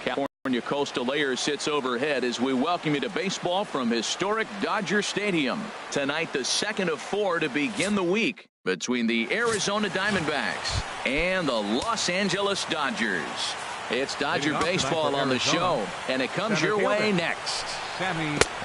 California coastal layer sits overhead as we welcome you to baseball from historic Dodger Stadium. Tonight, the second of 4 to begin the week between the Arizona Diamondbacks and the Los Angeles Dodgers. It's Dodger baseball on the show, and it comes your way next.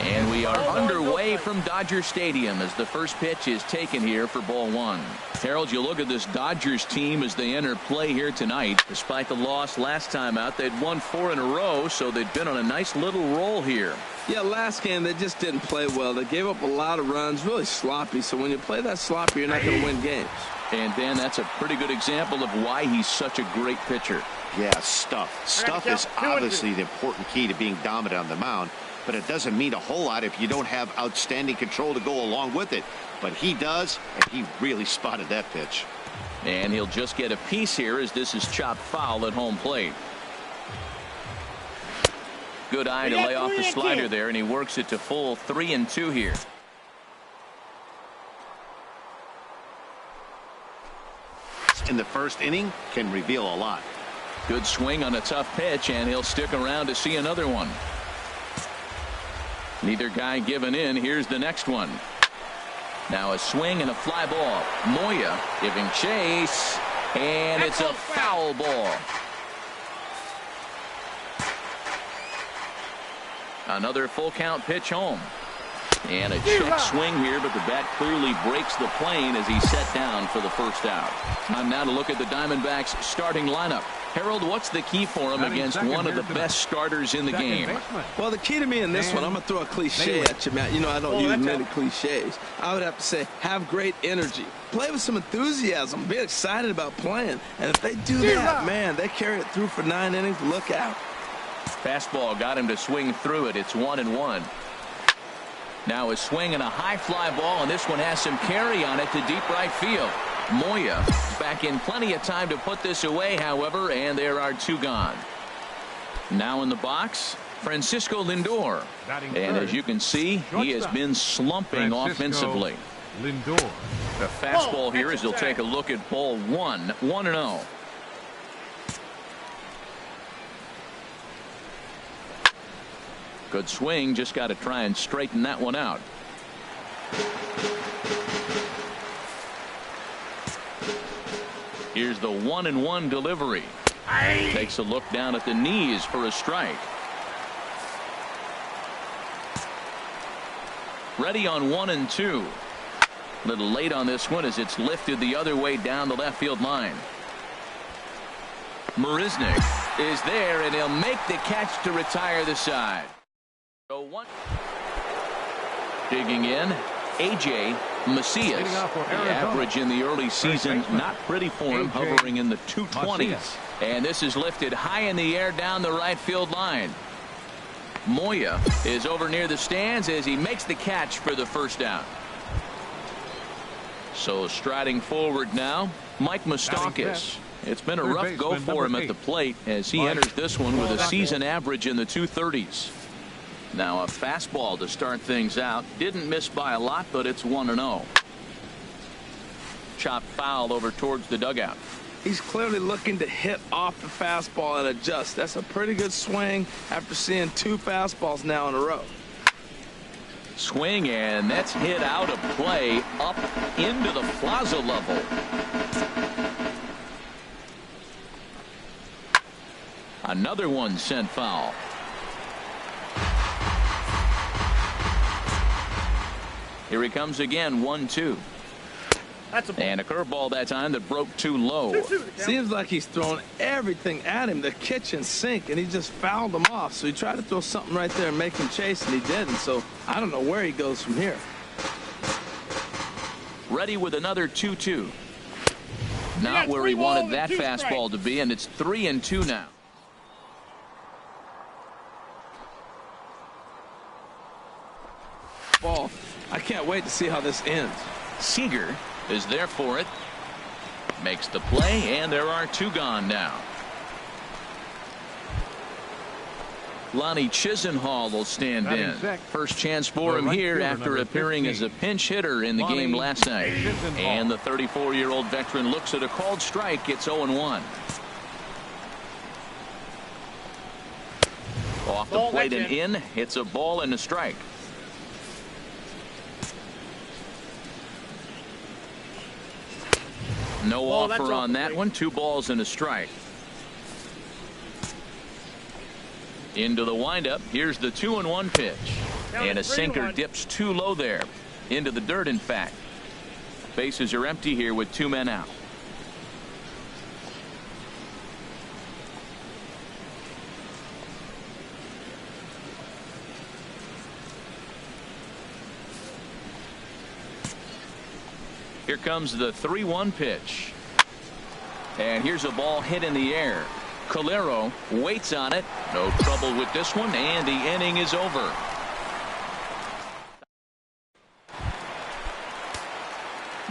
And we are underway from Dodger Stadium as the first pitch is taken here for ball 1. Harold, you look at this Dodgers team as they enter play here tonight. Despite the loss last time out, they'd won 4 in a row, so they've been on a nice little roll here. Yeah, last game they just didn't play well. They gave up a lot of runs, really sloppy. So when you play that sloppy, you're not going to win games. And Dan, that's a pretty good example of why he's such a great pitcher. Yeah, stuff. Stuff is obviously the important key to being dominant on the mound. But it doesn't mean a whole lot if you don't have outstanding control to go along with it. But he does, and he really spotted that pitch. And he'll just get a piece here as this is chopped foul at home plate. Good eye to lay off the slider there, and he works it to full 3-2 here. In the first inning can reveal a lot. Good swing on a tough pitch, and he'll stick around to see another one. Neither guy giving in. Here's the next one. Now a swing and a fly ball. Moya giving chase, and it's a foul ball. Another full count pitch home. And a check swing here, but the bat clearly breaks the plane as he's set down for the first out. Time now to look at the Diamondbacks starting lineup. Harold, what's the key for him against one of the best starters in the game? Well, the key to me in this one, I'm going to throw a cliche at you, Matt. You know I don't use many cliches. I would have to say have great energy. Play with some enthusiasm. Be excited about playing. And if they do that, man, they carry it through for 9 innings. Look out. Fastball got him to swing through it. It's 1-1. Now a swing and a high fly ball, and this one has some carry on it to deep right field. Moya back in plenty of time to put this away, however, and there are 2 gone. Now in the box, Francisco Lindor. And as you can see, he has been slumping offensively. Lindor. The fastball here as he'll take a look at ball 1, 1-0. Good swing, just got to try and straighten that one out. Here's the 1-1 delivery. Takes a look down at the knees for a strike. Ready on 1-2. A little late on this one as it's lifted the other way down the left field line. Marisnick is there, and he'll make the catch to retire the side. So one. Digging in, A.J. Macias. The average in the early season, not pretty for him, hovering in the 220s. And this is lifted high in the air down the right field line. Moya is over near the stands as he makes the catch for the first out. So striding forward now, Mike Moustakas. It's been a rough go for him at the plate as he enters this one with a season average in the 230s. Now a fastball to start things out. Didn't miss by a lot, but it's 1-0. Chopped foul over towards the dugout. He's clearly looking to hit off the fastball and adjust. That's a pretty good swing after seeing 2 fastballs now in a row. Swing, and that's hit out of play up into the plaza level. Another one sent foul. Here he comes again, 1-2. And a curveball that time that broke too low. Seems like he's throwing everything at him, the kitchen sink, and he just fouled him off. So he tried to throw something right there and make him chase, and he didn't. So I don't know where he goes from here. Ready with another 2-2. Not where he wanted that fastball to be, and it's 3-2 now. Ball. I can't wait to see how this ends. Seager is there for it. Makes the play, and there are 2 gone now. Lonnie Chisenhall will stand in. First chance for him here after appearing as a pinch hitter in the game last night. And the 34-year-old veteran looks at a called strike. It's 0-1. Off the plate and in. It's a ball and a strike. No offer on that one. 2 balls and a strike. Into the windup. Here's the 2-1 pitch. And a sinker dips too low there. Into the dirt, in fact. Bases are empty here with 2 men out. Here comes the 3-1 pitch. And here's a ball hit in the air. Calero waits on it. No trouble with this one, and the inning is over.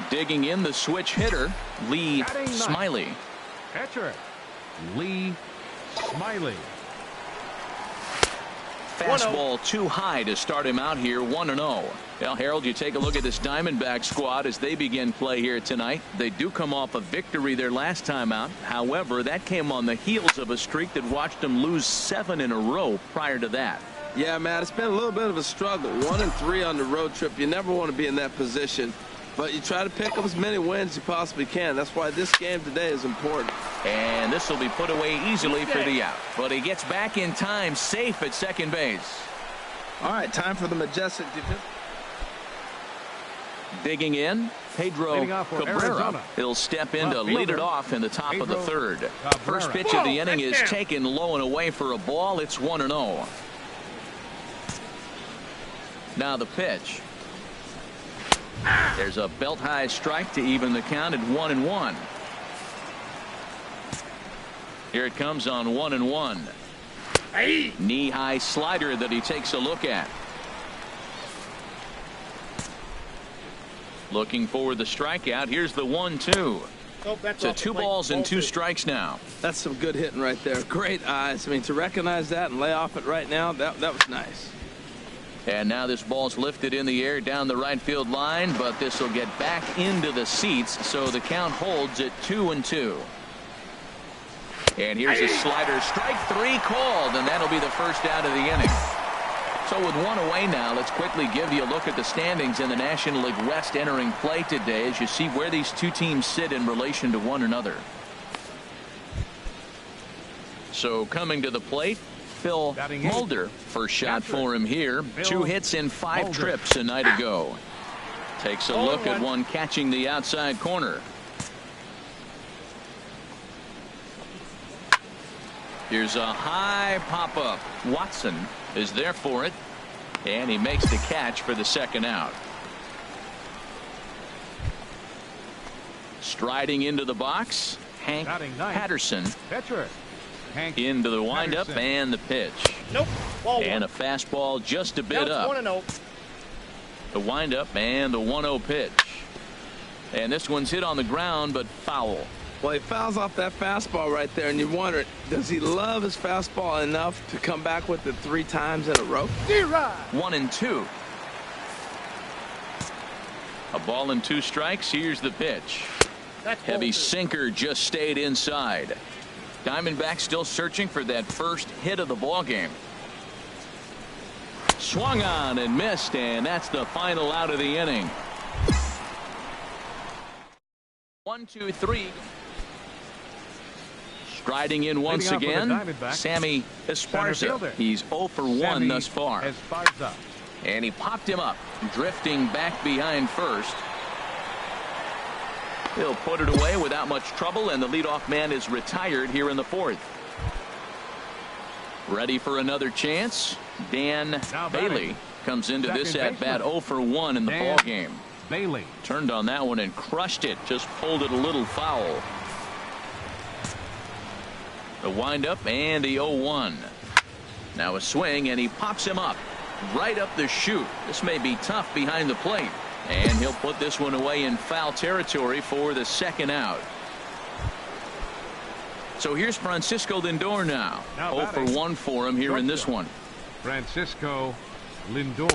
Digging in, the switch hitter, Lee Smiley. Catcher, Lee Smiley. Fastball too high to start him out here, 1-0. Well, Harold, you take a look at this Diamondback squad as they begin play here tonight. They do come off a victory their last time out. However, that came on the heels of a streak that watched them lose 7 in a row prior to that. Yeah, Matt, it's been a little bit of a struggle. 1-3 on the road trip. You never want to be in that position. But you try to pick up as many wins as you possibly can. That's why this game today is important. And this will be put away easily for the out. But he gets back in time, safe at second base. All right, time for the majestic defense. Digging in, Pedro Cabrera. He'll step in to lead it off in the top of the third. First pitch of the inning is taken low and away for a ball. It's 1-0. Now the pitch. There's a belt-high strike to even the count at 1-1. Here it comes on 1-1. Knee-high slider that he takes a look at. Looking for the strikeout. Here's the 1-2. So 2 balls and 2 strikes now. That's some good hitting right there. Great eyes. I mean, to recognize that and lay off it right now, that was nice. And now this ball's lifted in the air down the right field line, but this will get back into the seats, so the count holds at 2-2. And here's a slider, strike 3 called, and that'll be the first out of the inning. So with 1 away now, let's quickly give you a look at the standings in the National League West entering play today as you see where these 2 teams sit in relation to one another. So coming to the plate, Phil Mulder, first shot for him here. 2 hits in 5 trips a night ago. Takes a look at one catching the outside corner. Here's a high pop-up. Watson is there for it, and he makes the catch for the second out. Striding into the box, Hank Patterson. Into the windup and the pitch. And a fastball just a bit up. The windup and the 1-0 pitch. And this one's hit on the ground, but foul. Well, he fouls off that fastball right there, and you wonder, does he love his fastball enough to come back with it 3 times in a row? 1-2. A ball and 2 strikes. Here's the pitch. Heavy sinker just stayed inside. Diamondbacks still searching for that first hit of the ball game. Swung on and missed, and that's the final out of the inning. 1-2-3. Striding in once again, Sammy Esparza. He's 0 for 1 thus far. And he popped him up, drifting back behind first. He'll put it away without much trouble, and the leadoff man is retired here in the 4th. Ready for another chance. Dan Bailey comes into this at bat 0 for 1 in the ball game. Bailey turned on that one and crushed it. Just pulled it a little foul. The windup and the 0-1. Now a swing, and he pops him up right up the chute. This may be tough behind the plate. And he'll put this one away in foul territory for the second out. So here's Francisco Lindor now. 0 for 1 for him here in this one. Francisco Lindor.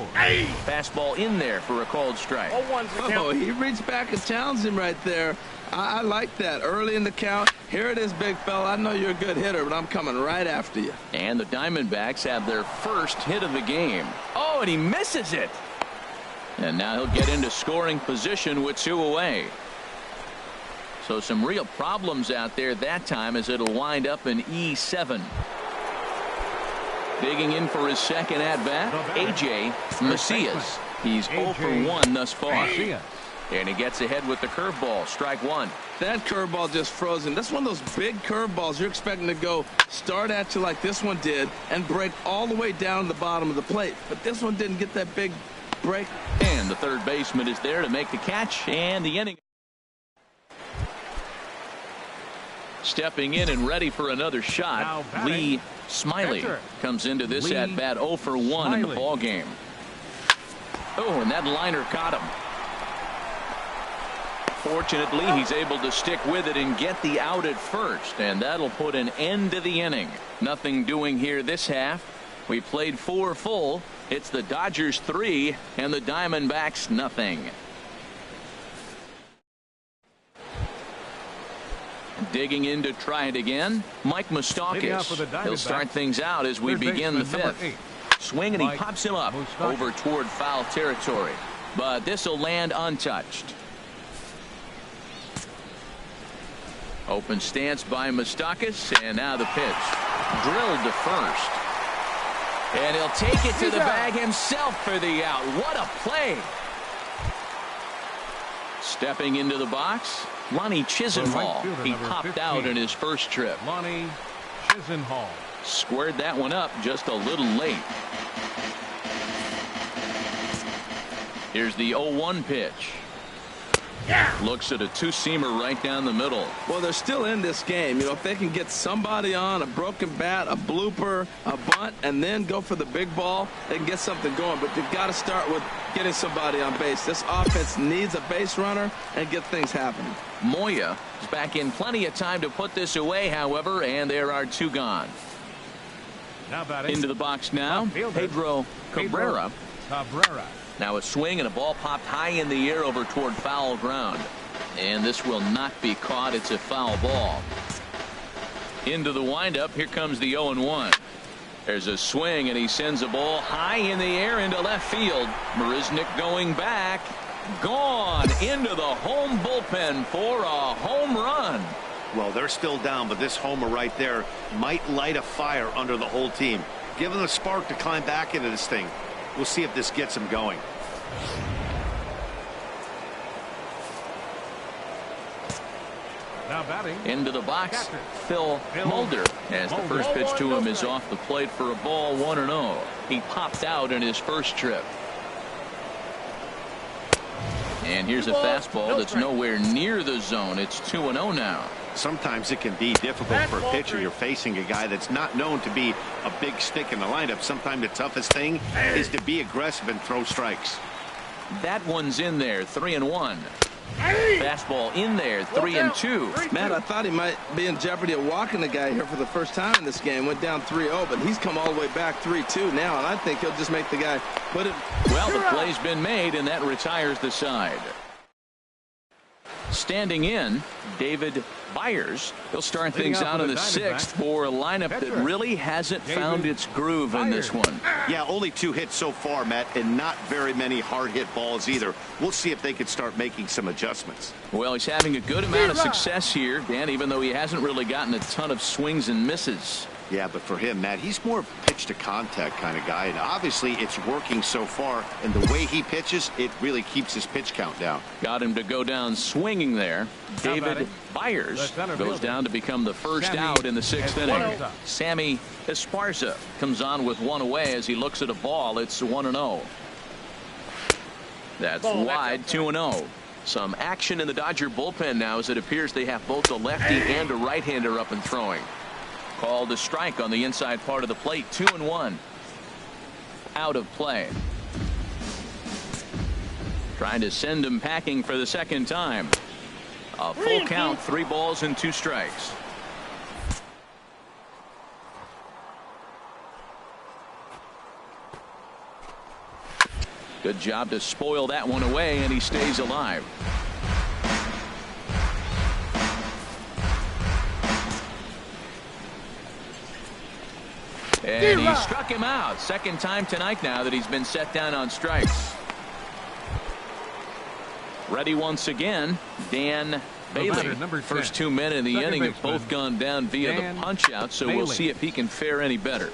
Fastball in there for a called strike. Oh, he reached back and challenged him right there. I like that. Early in the count. Here it is, big fella. I know you're a good hitter, but I'm coming right after you. And the Diamondbacks have their first hit of the game. Oh, and he misses it. And now he'll get into scoring position with 2 away. So some real problems out there that time as it'll wind up in E7. Digging in for his second at-bat, A.J. Macias. He's 0 for 1 thus far. And he gets ahead with the curveball. Strike 1. That curveball just frozen. That's one of those big curveballs you're expecting to go start at you like this one did and break all the way down to the bottom of the plate. But this one didn't get that big break. And the third baseman is there to make the catch, and the inning. Stepping in and ready for another shot, Lee Smiley comes into this at-bat 0 for 1 in the ball game. Oh, and that liner caught him. Fortunately, he's able to stick with it and get the out at first, and that'll put an end to the inning. Nothing doing here this half. We played 4 full. It's the Dodgers 3 and the Diamondbacks nothing. Digging in to try it again, Mike Moustakas. He'll start things out as we begin the 5th. Swing, and he pops him up over toward foul territory. But this will land untouched. Open stance by Moustakas, and now the pitch. Drilled to first. And he'll take it to the bag himself for the out. What a play. Stepping into the box, Lonnie Chisenhall. He popped out in his first trip. Lonnie Chisenhall. Squared that one up just a little late. Here's the 0-1 pitch. Looks at a 2-seamer right down the middle. Well, they're still in this game. You know, if they can get somebody on, a broken bat, a blooper, a bunt, and then go for the big ball, they can get something going. But they've got to start with getting somebody on base. This offense needs a base runner and get things happening. Moya is back in plenty of time to put this away, however, and there are 2 gone. Into the box now, Pedro Cabrera. Now a swing and a ball popped high in the air over toward foul ground. And this will not be caught. It's a foul ball. Into the windup. Here comes the 0-1. There's a swing, and he sends a ball high in the air into left field. Marisnick going back. Gone into the home bullpen for a home run. Well, they're still down, but this homer right there might light a fire under the whole team. Give them a spark to climb back into this thing. We'll see if this gets him going. Now batting. Into the box, Phil Mulder, as the first pitch to him is off the plate for a ball, 1-0. He popped out in his first trip. And here's a fastball that's nowhere near the zone. It's 2-0 now. Sometimes it can be difficult for a pitcher. You're facing a guy that's not known to be a big stick in the lineup. Sometimes the toughest thing is to be aggressive and throw strikes. That one's in there, 3-1. Fastball in there, 3-2. Matt, I thought he might be in jeopardy of walking the guy here for the first time in this game. Went down 3-0, but he's come all the way back 3-2 now, and I think he'll just make the guy put it. Well, the play's been made, and that retires the side. Standing in, David Byers. He'll start things out in the 6th for a lineup that really hasn't found its groove in this one. Yeah, only 2 hits so far, Matt, and not very many hard hit balls either. We'll see if they can start making some adjustments. Well, he's having a good amount of success here, Dan, even though he hasn't really gotten a ton of swings and misses. Yeah, but for him, Matt, he's more pitch to contact kind of guy, and obviously it's working so far, and the way he pitches, it really keeps his pitch count down. Got him to go down swinging there. David Byers goes down to become the first out in the 6th inning. Sammy Esparza comes on with 1 away as he looks at a ball. It's 1-0. That's wide, 2-0. Some action in the Dodger bullpen now as it appears they have both a lefty and a right-hander up and throwing. Called a strike on the inside part of the plate. 2-1. Out of play. Trying to send him packing for the second time. A full count, 3 balls and 2 strikes. Good job to spoil that one away, and he stays alive. And he struck him out. Second time tonight now that he's been set down on strikes. Ready once again, Dan Bailey. First 2 men in the inning have both gone down via the punch out, so we'll see if he can fare any better.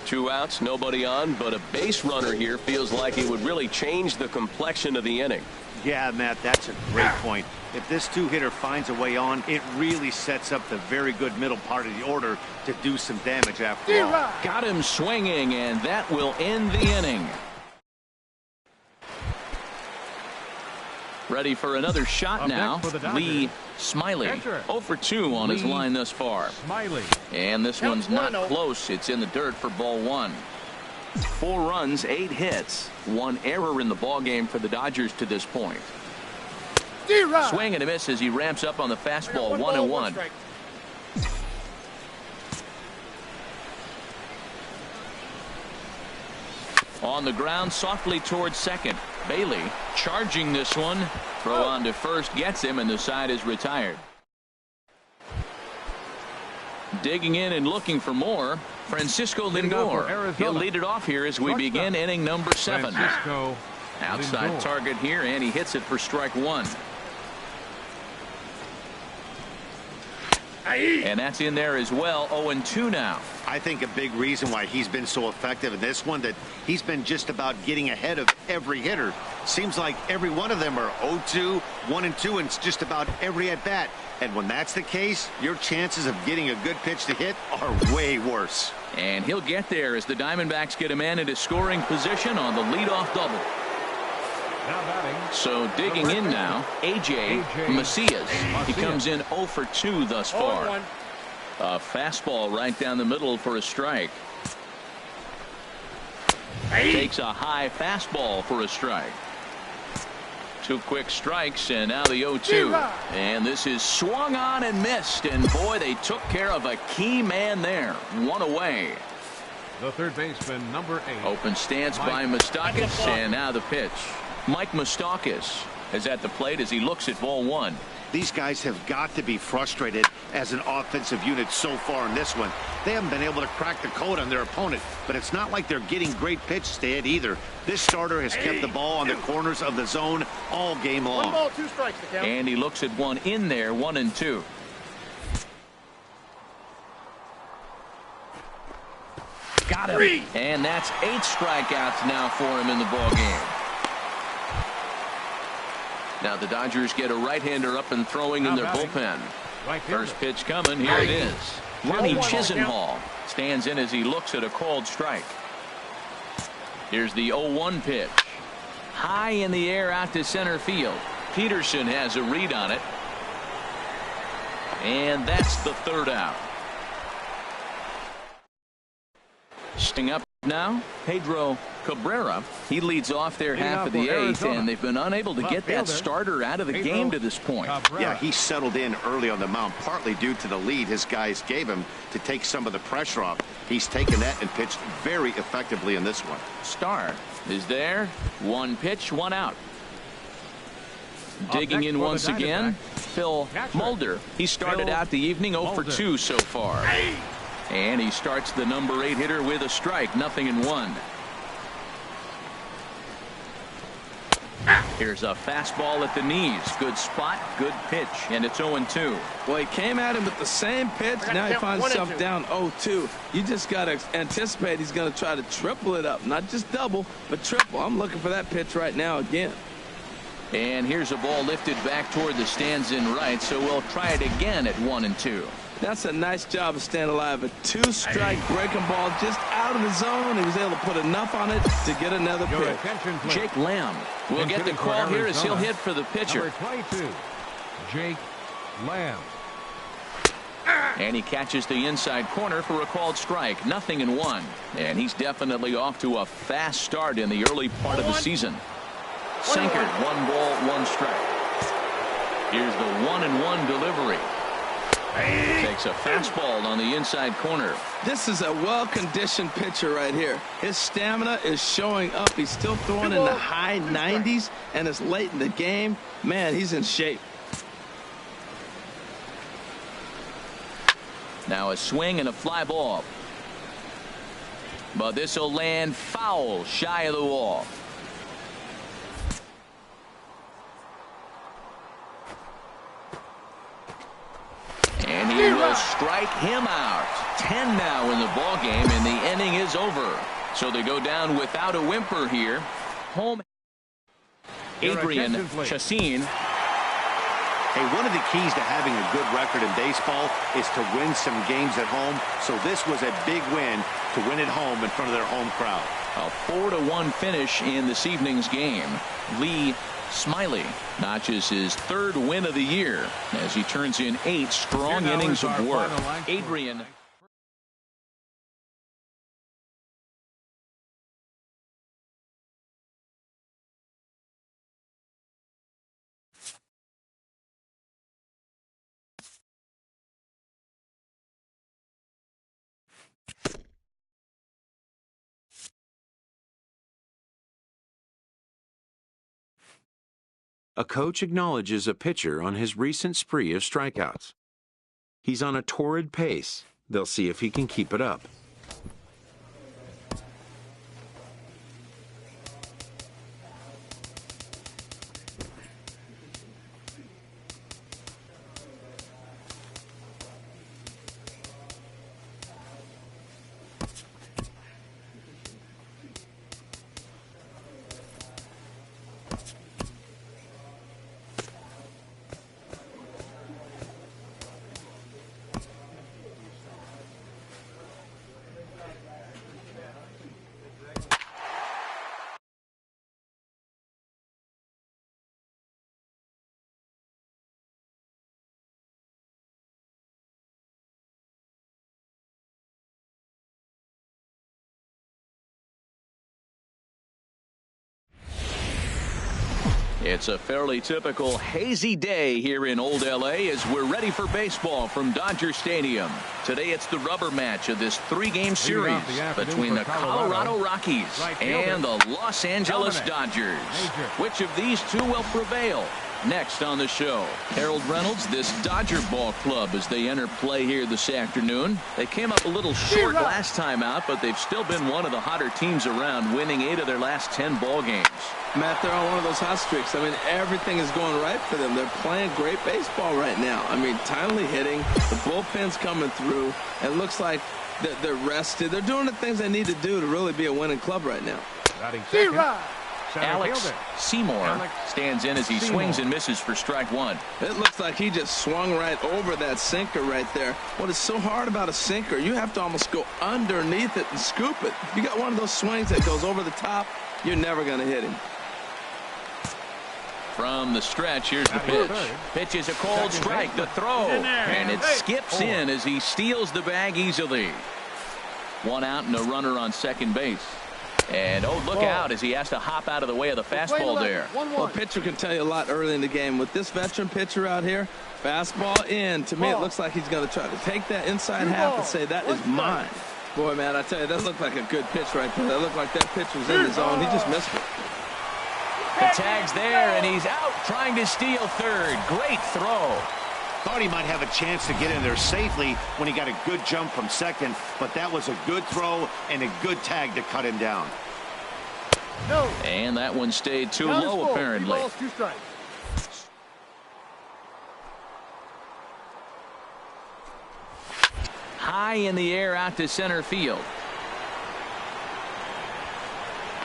2 outs, nobody on, but a base runner here feels like it would really change the complexion of the inning. Yeah, Matt, that's a great point. If this 2-hitter finds a way on, it really sets up the very good middle part of the order to do some damage after all. Got him swinging, and that will end the inning. Ready for another shot now. Lee Smiley, 0 for 2 on his line thus far. And this one's not close. It's in the dirt for ball 1. 4 runs, 8 hits, 1 error in the ballgame for the Dodgers to this point. Swing and a miss as he ramps up on the fastball. 1-1. On the ground, softly towards second. Bailey charging this one. Throw on to first, gets him, and the side is retired. Digging in and looking for more, Francisco Lindor. He'll lead it off here as we begin inning number 7. Outside target here, and he hits it for strike 1. And that's in there as well. 0-2 now. I think a big reason why he's been so effective in this one, that he's been just about getting ahead of every hitter. Seems like every one of them are 0-2, 1-2, and it's just about every at bat. And when that's the case, your chances of getting a good pitch to hit are way worse. And he'll get there as the Diamondbacks get a man into scoring position on the leadoff double. So digging in now, A.J. Macias. He comes in 0 for 2 thus far. A fastball right down the middle for a strike. Takes a high fastball for a strike. 2 quick strikes, and now the 0-2. And this is swung on and missed. And boy, they took care of a key man there. 1 away. The third baseman, number 8. Open stance by Moustakas, and now the pitch. Mike Moustakas is at the plate as he looks at ball 1. These guys have got to be frustrated as an offensive unit so far in this one. They haven't been able to crack the code on their opponent, but it's not like they're getting great pitches to hit either. This starter has kept the ball on the corners of the zone all game long. 1 ball, 2 strikes to count. And he looks at one in there, 1-2. Got him. And that's 8 strikeouts now for him in the ball game. Now the Dodgers get a right-hander up and throwing in their bullpen. First pitch coming. Here it is. Lonnie Chisenhall stands in as he looks at a called strike. Here's the 0-1 pitch. High in the air out to center field. Peterson has a read on it. And that's the 3rd out. Sting up now, Pedro Cabrera. He leads off their half of the 8th, and they've been unable to get that starter out of the game to this point. Yeah, he settled in early on the mound, partly due to the lead his guys gave him to take some of the pressure off. He's taken that and pitched very effectively in this one. Star is there. 1 pitch, 1 out. Digging in once again, Phil Mulder. He started out the evening 0 for 2 so far. And he starts the number 8 hitter with a strike, 0-1. Here's a fastball at the knees. Good spot, good pitch, and it's 0-2. Well, he came at him with the same pitch. Now he finds himself down 0-2. You just got to anticipate he's going to try to triple it up. Not just double, but triple. I'm looking for that pitch right now again. And here's a ball lifted back toward the stands in right, so we'll try it again at 1-2. That's a nice job of staying alive. A 2-strike breaking ball just out of the zone. He was able to put enough on it to get another pitch. Jake Lamb will get the call here as he'll hit for the pitcher. Number 22, Jake Lamb. And he catches the inside corner for a called strike. 0-1. And he's definitely off to a fast start in the early part of the season. Sinker, 1 ball, 1 strike. Here's the 1-1 delivery. Takes a fastball on the inside corner. This is a well-conditioned pitcher right here. His stamina is showing up. He's still throwing in the high 90s, and it's late in the game. Man, he's in shape. Now a swing and a fly ball. But this will land foul, shy of the wall. And he will strike him out. 10 now in the ball game, and the inning is over. So they go down without a whimper here. Home. Adrian Chassin. Hey, one of the keys to having a good record in baseball is to win some games at home. So this was a big win to win at home in front of their home crowd. A 4-1 finish in this evening's game. Lee Smiley notches his third win of the year as he turns in 8 strong innings of work. Adrian. A coach acknowledges a pitcher on his recent spree of strikeouts. He's on a torrid pace. They'll see if he can keep it up. It's a fairly typical hazy day here in Old LA as we're ready for baseball from Dodger Stadium. Today it's the rubber match of this 3-game series between the Colorado Rockies and the Los Angeles Dodgers. Which of these two will prevail? Next on the show, Harold Reynolds, this Dodger ball club as they enter play here this afternoon. They came up a little short last time out, but they've still been one of the hotter teams around, winning 8 of their last 10 ball games. Matt, they're on one of those hot streaks. I mean, everything is going right for them. They're playing great baseball right now. I mean, timely hitting, the bullpen's coming through. It looks like they're rested. They're doing the things they need to do to really be a winning club right now. Alex Seymour stands in as he swings and misses for strike 1. It looks like he just swung right over that sinker right there. What is so hard about a sinker, you have to almost go underneath it and scoop it. If you got one of those swings that goes over the top, you're never going to hit him. From the stretch, here's the pitch. Pitch is a cold strike. The throw. And it skips in as he steals the bag easily. 1 out and a runner on second base. And, oh, look out as he has to hop out of the way of the fastball there. Well, pitcher can tell you a lot early in the game. With this veteran pitcher out here, fastball in. To me, it looks like he's going to try to take that inside half and say, that is mine. Boy, man, I tell you, that looked like a good pitch right there. That looked like that pitch was in the zone. He just missed it. The tag's there, and he's out trying to steal third. Great throw. Thought he might have a chance to get in there safely when he got a good jump from second, but that was a good throw and a good tag to cut him down. And that one stayed too low, apparently. High in the air out to center field.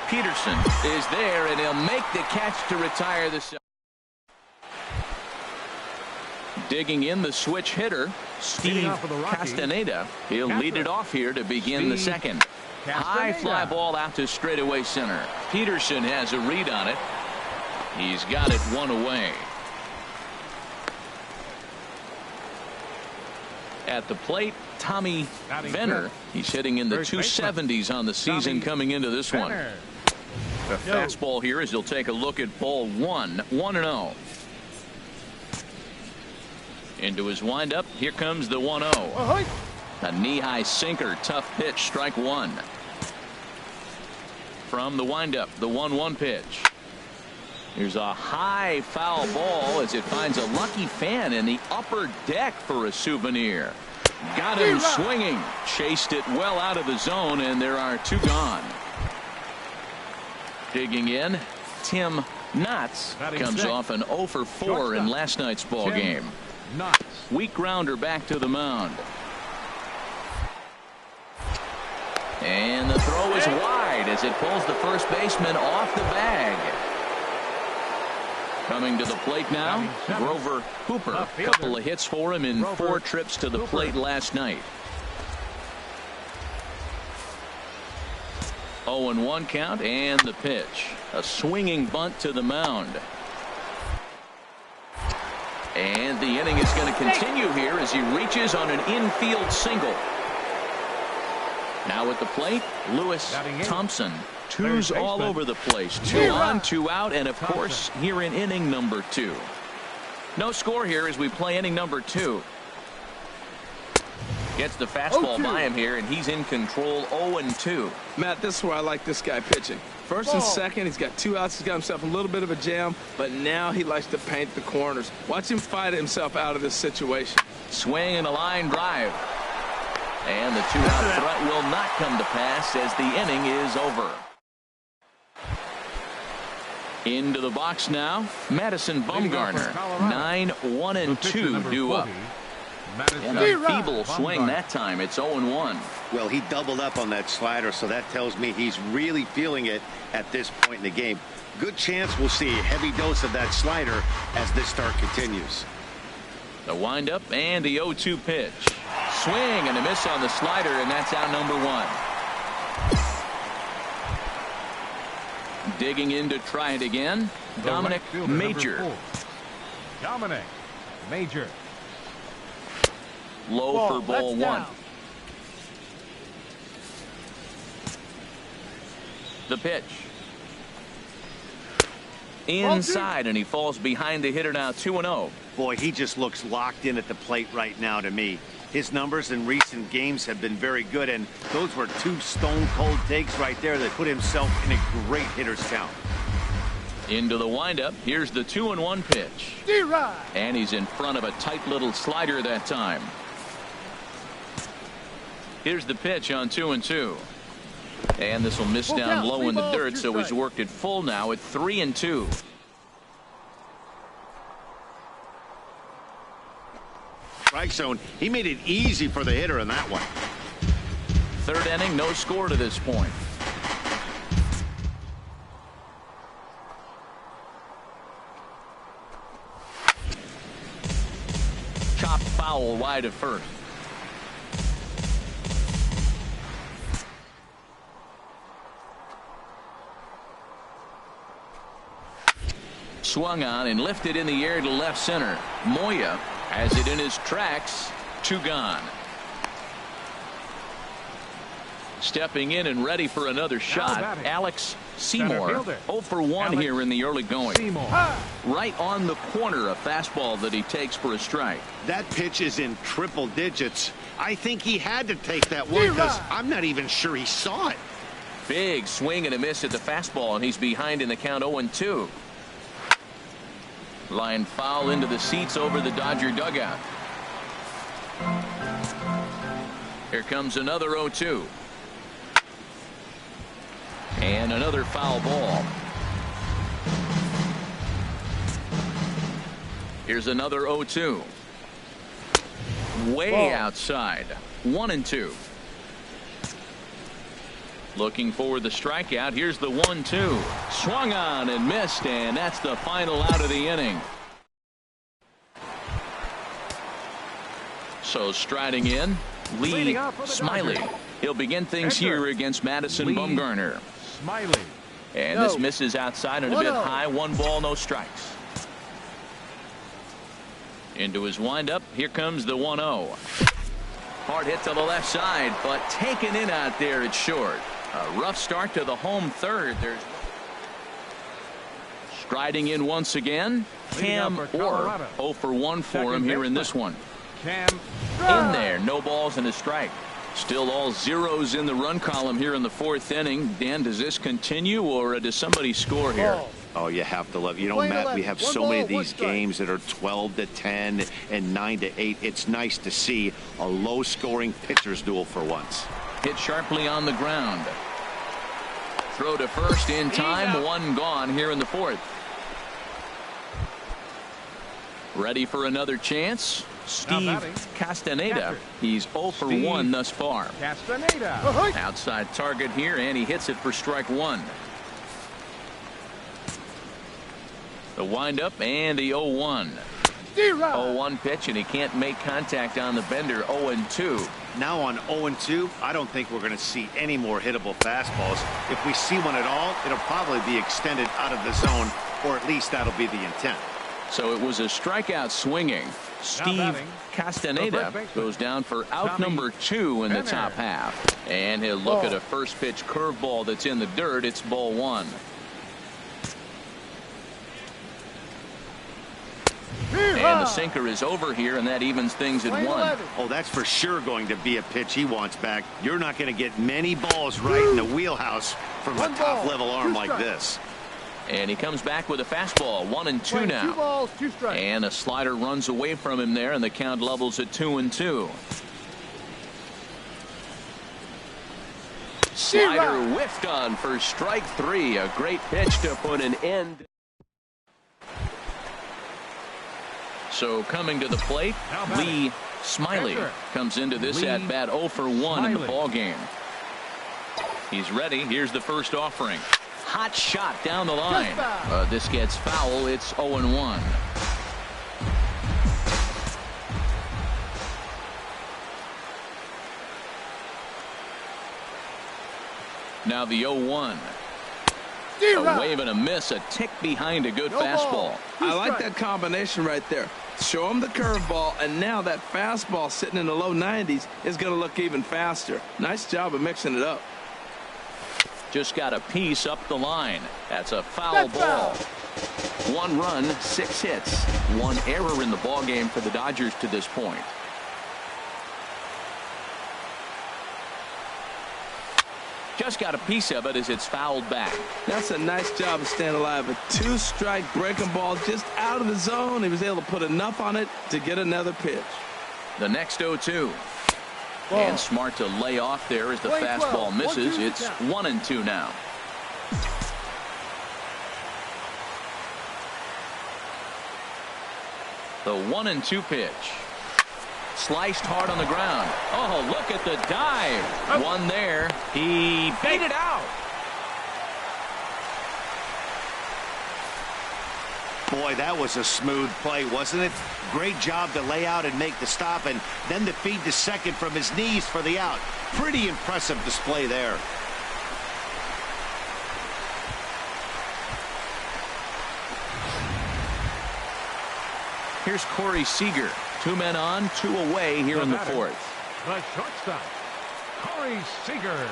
Peterson is there, and he'll make the catch to retire the side. Digging in the switch hitter, Steve Castaneda. He'll lead it off here to begin the second. High fly ball out to straightaway center. Peterson has a read on it. He's got it 1 away. At the plate, Tommy Venner. He's hitting in the 270s on the season coming into this one. The fastball here as he'll take a look at ball 1. 1-0. Into his windup. Here comes the 1-0. A knee-high sinker. Tough pitch. Strike one. From the windup, the 1-1 pitch. Here's a high foul ball as it finds a lucky fan in the upper deck for a souvenir. Got him swinging. Chased it well out of the zone, and there are two gone. Digging in, Tim Knotts comes off an 0 for 4 in last night's ball game. Weak grounder back to the mound. And the throw is wide as it pulls the first baseman off the bag. Coming to the plate now, Grover Hooper. A couple of hits for him in 4 trips to the plate last night. 0-1 count, and the pitch. A swinging bunt to the mound. And the inning is going to continue here as he reaches on an infield single. Now at the plate, Lewis Thompson. Twos all over the place. 2 on, 2 out, and of course here in inning number 2. No score here as we play inning number 2. Gets the fastball by him here, and he's in control. 0-2. Matt, this is where I like this guy pitching. First and second, he's got 2 outs. He's got himself a little bit of a jam, but now he likes to paint the corners. Watch him fight himself out of this situation. Swing and a line drive. And the 2-out threat will not come to pass as the inning is over. Into the box now, Madison Bumgarner. 9-1-2 due up. And a feeble swing that time. It's 0-1. Well, he doubled up on that slider, so that tells me he's really feeling it at this point in the game. Good chance we'll see a heavy dose of that slider as this start continues. The windup and the 0-2 pitch. Swing and a miss on the slider, and that's out number 1. Digging in to try it again, Dominic Major. Dominic Major. Low for ball 1. The pitch. Inside, and he falls behind the hitter now. 2-0. Boy, he just looks locked in at the plate right now to me. His numbers in recent games have been very good, and those were 2 stone-cold takes right there that put himself in a great hitter's count. Into the windup. Here's the 2-1 pitch. And he's in front of a tight little slider that time. Here's the pitch on 2-2. And this will miss down low in the dirt, so he's worked it full now at 3-2. Strike zone. He made it easy for the hitter in that one. 3rd inning, no score to this point. Chopped foul wide of first. Swung on and lifted in the air to left center. Moya has it in his tracks. 2 gone. Stepping in and ready for another shot, Alex Seymour. 0 for 1 here in the early going. Right on the corner, a fastball that he takes for a strike. That pitch is in triple digits. I think he had to take that one because I'm not even sure he saw it. Big swing and a miss at the fastball, and he's behind in the count. 0-2. Line foul into the seats over the Dodger dugout. Here comes another 0-2. And another foul ball. Here's another 0-2. Way outside. 1-2. Looking for the strikeout. Here's the 1-2. Swung on and missed, and that's the final out of the inning. So striding in, Lee Smiley. He'll begin things here against Madison Bumgarner. Smiley. And this misses outside and a bit high. 1 ball, no strikes. Into his windup. Here comes the 1-0. Hard hit to the left side, but taken in out there at short. A rough start to the home third. There's Striding in once again, Cam Orr. 0 for 1 for him here in this one. Cam In there, no balls and a strike. Still all zeros in the run column here in the 4th inning. Dan, does this continue, or does somebody score here? Oh, you have to love. You know, Matt, we have so many of these games that are 12-10 and 9-8. It's nice to see a low-scoring pitcher's duel for once. Hit sharply on the ground. Throw to first in time. One gone here in the 4th. Ready for another chance. Steve Castaneda. He's 0 for 1 thus far. Castaneda. Outside target here, and he hits it for strike 1. The windup and the 0-1. 0-1 pitch, and he can't make contact on the bender. 0-2. Now on 0-2, I don't think we're going to see any more hittable fastballs. If we see one at all, it'll probably be extended out of the zone, or at least that'll be the intent. So it was a strikeout swinging. Steve Castaneda goes down for out number 2 in the top half. And he'll look at a first pitch curveball that's in the dirt. It's ball 1. And the sinker is over here, and that evens things at 1. Oh, that's for sure going to be a pitch he wants back. You're not going to get many balls right in the wheelhouse from a top-level arm like this. And he comes back with a fastball. 1-2 now. 2 balls, 2 strikes. And a slider runs away from him there, and the count levels at 2-2. Slider whiffed on for strike 3. A great pitch to put an end. So coming to the plate, Lee Smiley comes into this at bat 0 for 1 in the ball game. He's ready. Here's the first offering. Hot shot down the line. This gets foul. It's 0-1. Now the 0-1. A wave and a miss, a tick behind a good fastball. I like that combination right there. Show him the curveball, and now that fastball sitting in the low 90s is going to look even faster. Nice job of mixing it up. Just got a piece up the line. That's a foul ball. 1 run, 6 hits. 1 error in the ball game for the Dodgers to this point. Just got a piece of it as it's fouled back. That's a nice job of staying alive. A 2-strike breaking ball just out of the zone. He was able to put enough on it to get another pitch. The next 0-2. And smart to lay off there as the fastball misses. It's 1-2 now. The 1-2 pitch. Sliced hard on the ground. Oh, look at the dive. One there. He beat it out. Boy, that was a smooth play, wasn't it? Great job to lay out and make the stop, and then to feed to second from his knees for the out. Pretty impressive display there. Here's Corey Seager. 2 men on, 2 away here in the 4th. The shortstop, Corey Seager.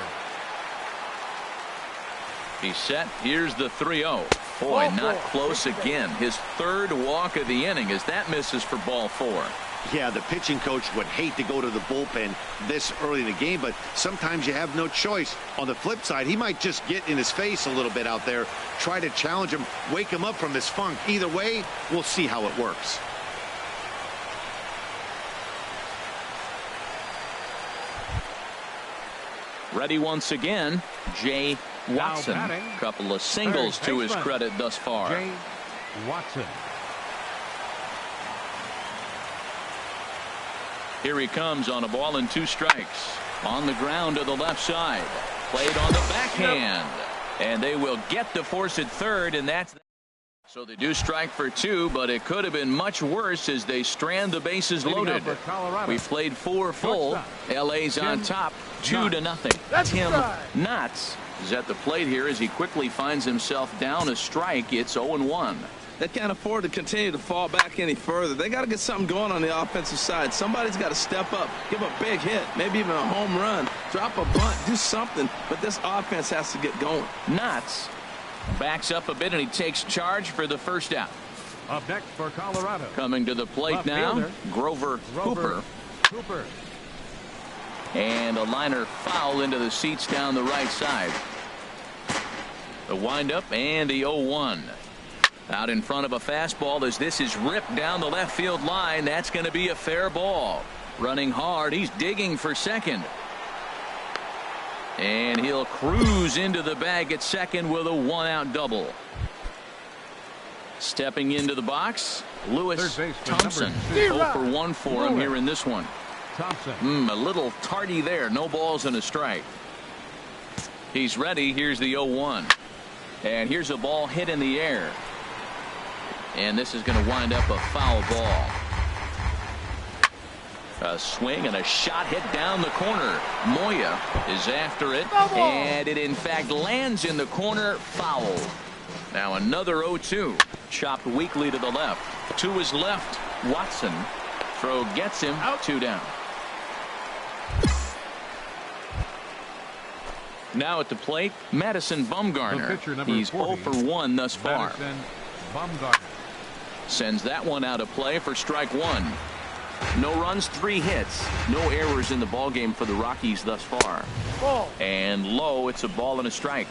He's set. Here's the 3-0. Boy, not close again. His 3rd walk of the inning as that misses for ball 4. Yeah, the pitching coach would hate to go to the bullpen this early in the game, but sometimes you have no choice. On the flip side, he might just get in his face a little bit out there, try to challenge him, wake him up from his funk. Either way, we'll see how it works. Ready once again, Jay Watson. Couple of singles to his credit thus far. Jay Watson. Here he comes on a ball and 2 strikes. On the ground to the left side. Played on the backhand. And they will get the force at 3rd, and that's... So they do strike for 2, but it could have been much worse as they strand the bases loaded. We played 4 full. LA's on top, 2-0. Tim Knotts is at the plate here as he quickly finds himself down a strike. It's 0-1. They can't afford to continue to fall back any further. They got to get something going on the offensive side. Somebody's got to step up, give a big hit, maybe even a home run, drop a bunt, do something. But this offense has to get going. Knotts Backs up a bit and he takes charge for the first out. Up next for Colorado. Coming to the plate Left now, fielder. Grover Cooper. And a liner foul into the seats down the right side. The windup and the 0-1. Out in front of a fastball as this is ripped down the left field line. That's going to be a fair ball. Running hard. He's digging for second. And he'll cruise into the bag at second with a 1-out double. Stepping into the box, Lewis Thompson. 0 for 1 for him here in this one. Thompson. A little tardy there. No balls and a strike. He's ready. Here's the 0-1. And here's a ball hit in the air. And this is going to wind up a foul ball. A swing and a shot hit down the corner. Moya is after it. And it in fact lands in the corner. Foul. Now another 0-2. Chopped weakly to the left. To his left. Watson. Throw gets him. 2 down. Now at the plate, Madison Bumgarner. He's 0 for 1 thus far. Sends that one out of play for strike 1. No runs, 3 hits. No errors in the ballgame for the Rockies thus far. And low, it's a ball and a strike.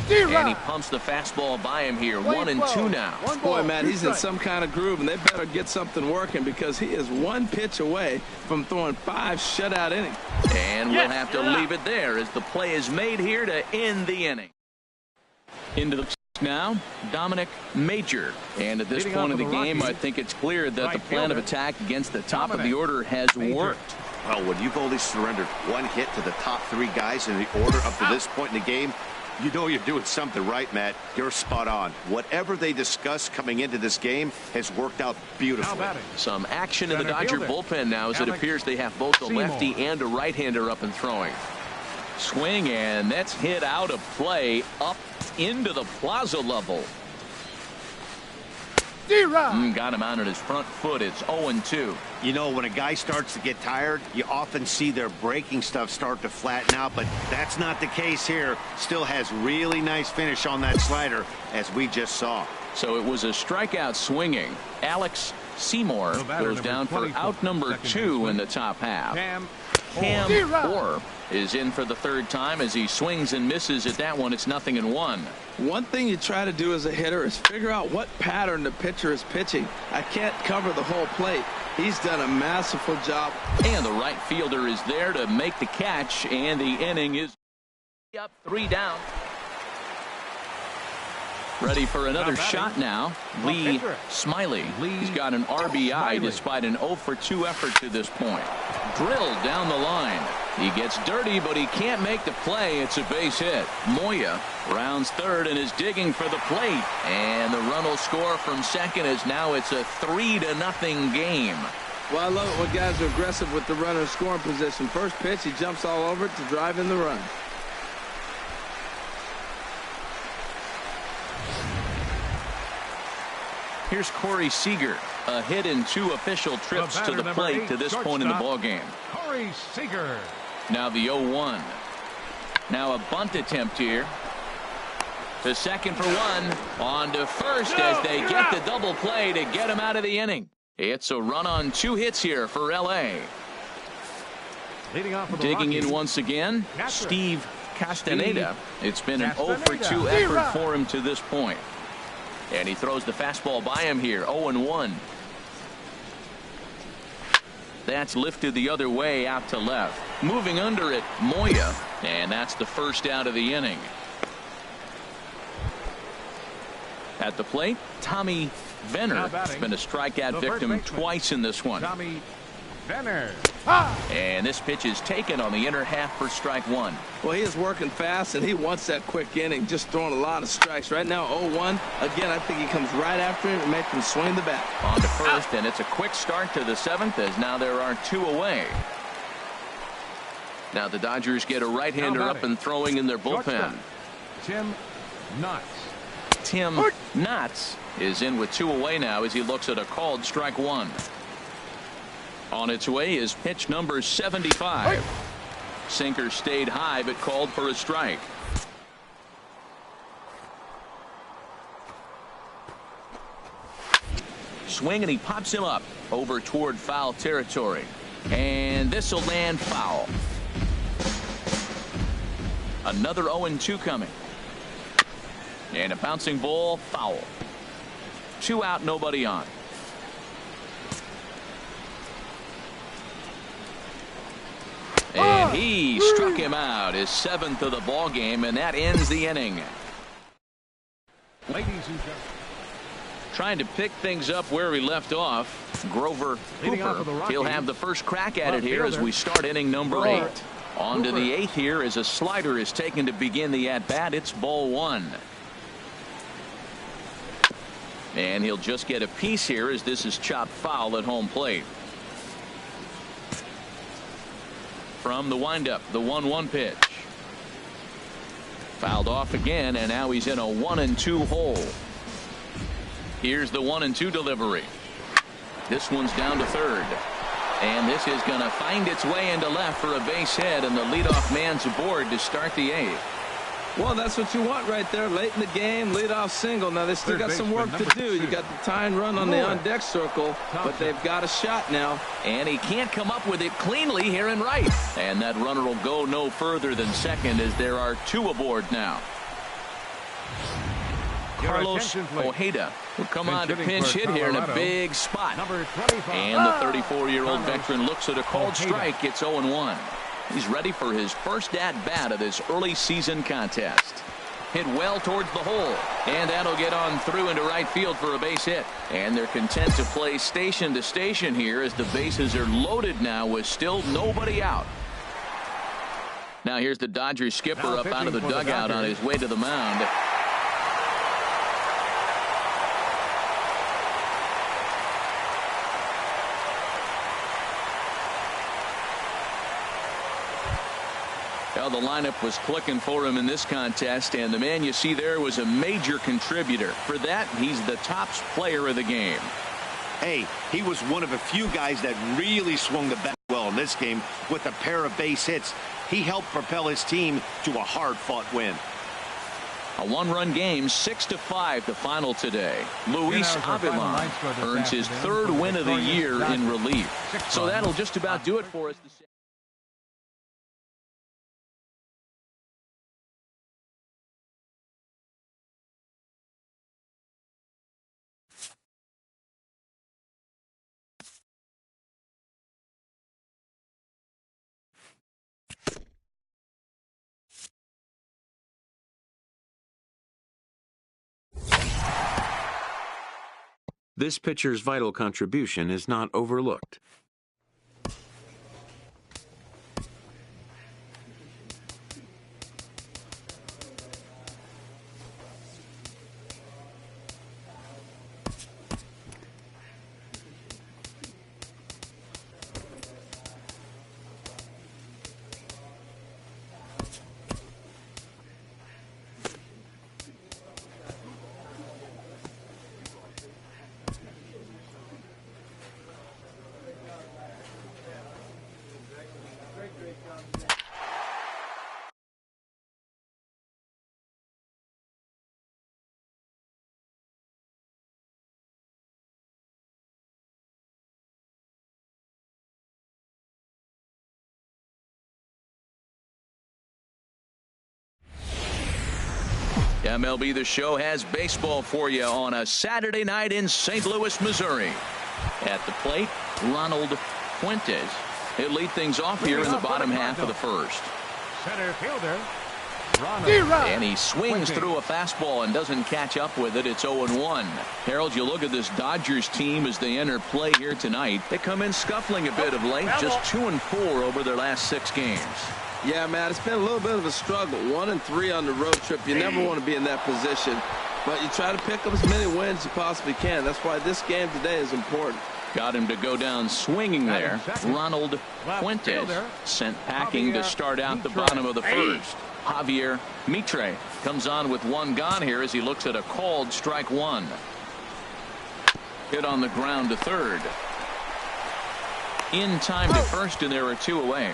And he pumps the fastball by him here. 1-2 now. Boy, Matt, he's in some kind of groove, and they better get something working because he is 1 pitch away from throwing 5 shutout innings. And we'll have to leave it there as the play is made here to end the inning. Into the now, Dominic Major. And at this point of the game, I think it's clear that the plan of attack against the top of the order has worked. Well, when you've only surrendered 1 hit to the top 3 guys in the order up to this point in the game, you know you're doing something right, Matt. You're spot on. Whatever they discussed coming into this game has worked out beautifully. Some action in the Dodger bullpen now as it appears they have both a lefty and a right-hander up and throwing. Swing, and that's hit out of play up into the plaza level. Got him out on his front foot. It's 0-2. You know, when a guy starts to get tired, you often see their breaking stuff start to flatten out, but that's not the case here. Still has really nice finish on that slider, as we just saw. So it was a strikeout swinging. Alex Seymour goes down for out number 2 in the top half. Cam Orr is in for the 3rd time as he swings and misses at that one. It's 0-1. One thing you try to do as a hitter is figure out what pattern the pitcher is pitching. I can't cover the whole plate. He's done a masterful job. And the right fielder is there to make the catch, and the inning is up 3 down. Ready for another shot now. Lee Smiley. He's got an RBI despite an 0 for 2 effort to this point. Drilled down the line. He gets dirty, but he can't make the play. It's a base hit. Moya rounds 3rd and is digging for the plate. And the run will score from second as now it's a 3-0 game. Well, I love it when guys are aggressive with the runner in scoring position. First pitch, he jumps all over it to drive in the run. Here's Corey Seager, a hit in 2 official trips to the plate to this point in the ballgame. Corey Seager. Now the 0-1. Now a bunt attempt here. To second for 1. On to first as they get the double play to get him out of the inning. It's a run on 2 hits here for L.A. Digging in once again, Steve Castaneda. It's been an 0 for 2 effort for him to this point. And he throws the fastball by him here. 0-1. That's lifted the other way out to left. Moving under it, Moya. And that's the first out of the inning. At the plate, Tommy Venner. Has been a strikeout victim twice in this one. Tommy Venner. And this pitch is taken on the inner half for strike 1. Well, he is working fast, and he wants that quick inning, just throwing a lot of strikes. Right now, 0-1. Again, I think he comes right after him and makes him swing the bat. On to first, and it's a quick start to the 7th as now there are 2 away. Now the Dodgers get a right-hander up and throwing in their bullpen. Tim Knotts. Tim Knotts is in with 2 away now as he looks at a called strike 1. On its way is pitch number 75. Sinker stayed high but called for a strike. Swing, and he pops him up over toward foul territory. And this will land foul. Another 0-2 coming. And a bouncing ball, foul. 2 out, nobody on. And he struck him out, his 7th of the ball game, and that ends the inning. Ladies and gentlemen, trying to pick things up where we left off, Grover Hooper. He'll have the first crack at it here as we start inning number 8. On to the 8th here as a slider is taken to begin the at-bat. It's ball 1. And he'll just get a piece here as this is chopped foul at home plate. From the windup, the 1-1 pitch. Fouled off again, and now he's in a 1-2 hole. Here's the 1-2 delivery. This one's down to third. And this is going to find its way into left for a base hit, and the leadoff man's aboard to start the 8th. Well, that's what you want right there. Late in the game, leadoff single. Now, they still got some work to do. You got the tying run on the on-deck circle, but they've got a shot now. And he can't come up with it cleanly here in right. And that runner will go no further than second as there are 2 aboard now. Carlos Ojeda will come on to pinch hit here in a big spot. And the 34-year-old veteran looks at a called strike. It's 0-1. He's ready for his first at-bat of this early season contest. Hit well towards the hole, and that'll get on through into right field for a base hit. And they're content to play station to station here as the bases are loaded now with still nobody out. Now here's the Dodgers skipper up out of the dugout on his way to the mound. Well, the lineup was clicking for him in this contest, and the man you see there was a major contributor. For that, he's the top player of the game. Hey, he was one of a few guys that really swung the bat well in this game with a pair of base hits. He helped propel his team to a hard-fought win. A 1-run game, 6-5 the final today. Luis Avilan earns his 3rd win of the year in relief. So that'll just about do it for us. This pitcher's vital contribution is not overlooked. MLB The Show has baseball for you on a Saturday night in St. Louis, Missouri. At the plate, Ronald Fuentes. He'll lead things off here in the bottom half of the first. Center fielder, and he swings through a fastball and doesn't catch up with it. It's 0-1. Harold, you look at this Dodgers team as they enter play here tonight. They come in scuffling a bit of late, just 2-4 over their last 6 games. Yeah, Matt, it's been a little bit of a struggle. 1-3 on the road trip. You never want to be in that position, but you try to pick up as many wins as you possibly can. That's why this game today is important. Got him to go down swinging there. Ronald Fuentes sent packing to start out the bottom of the first. Javier Mitre comes on with 1 gone here as he looks at a called strike 1. Hit on the ground to third. In time to first, and there are 2 away.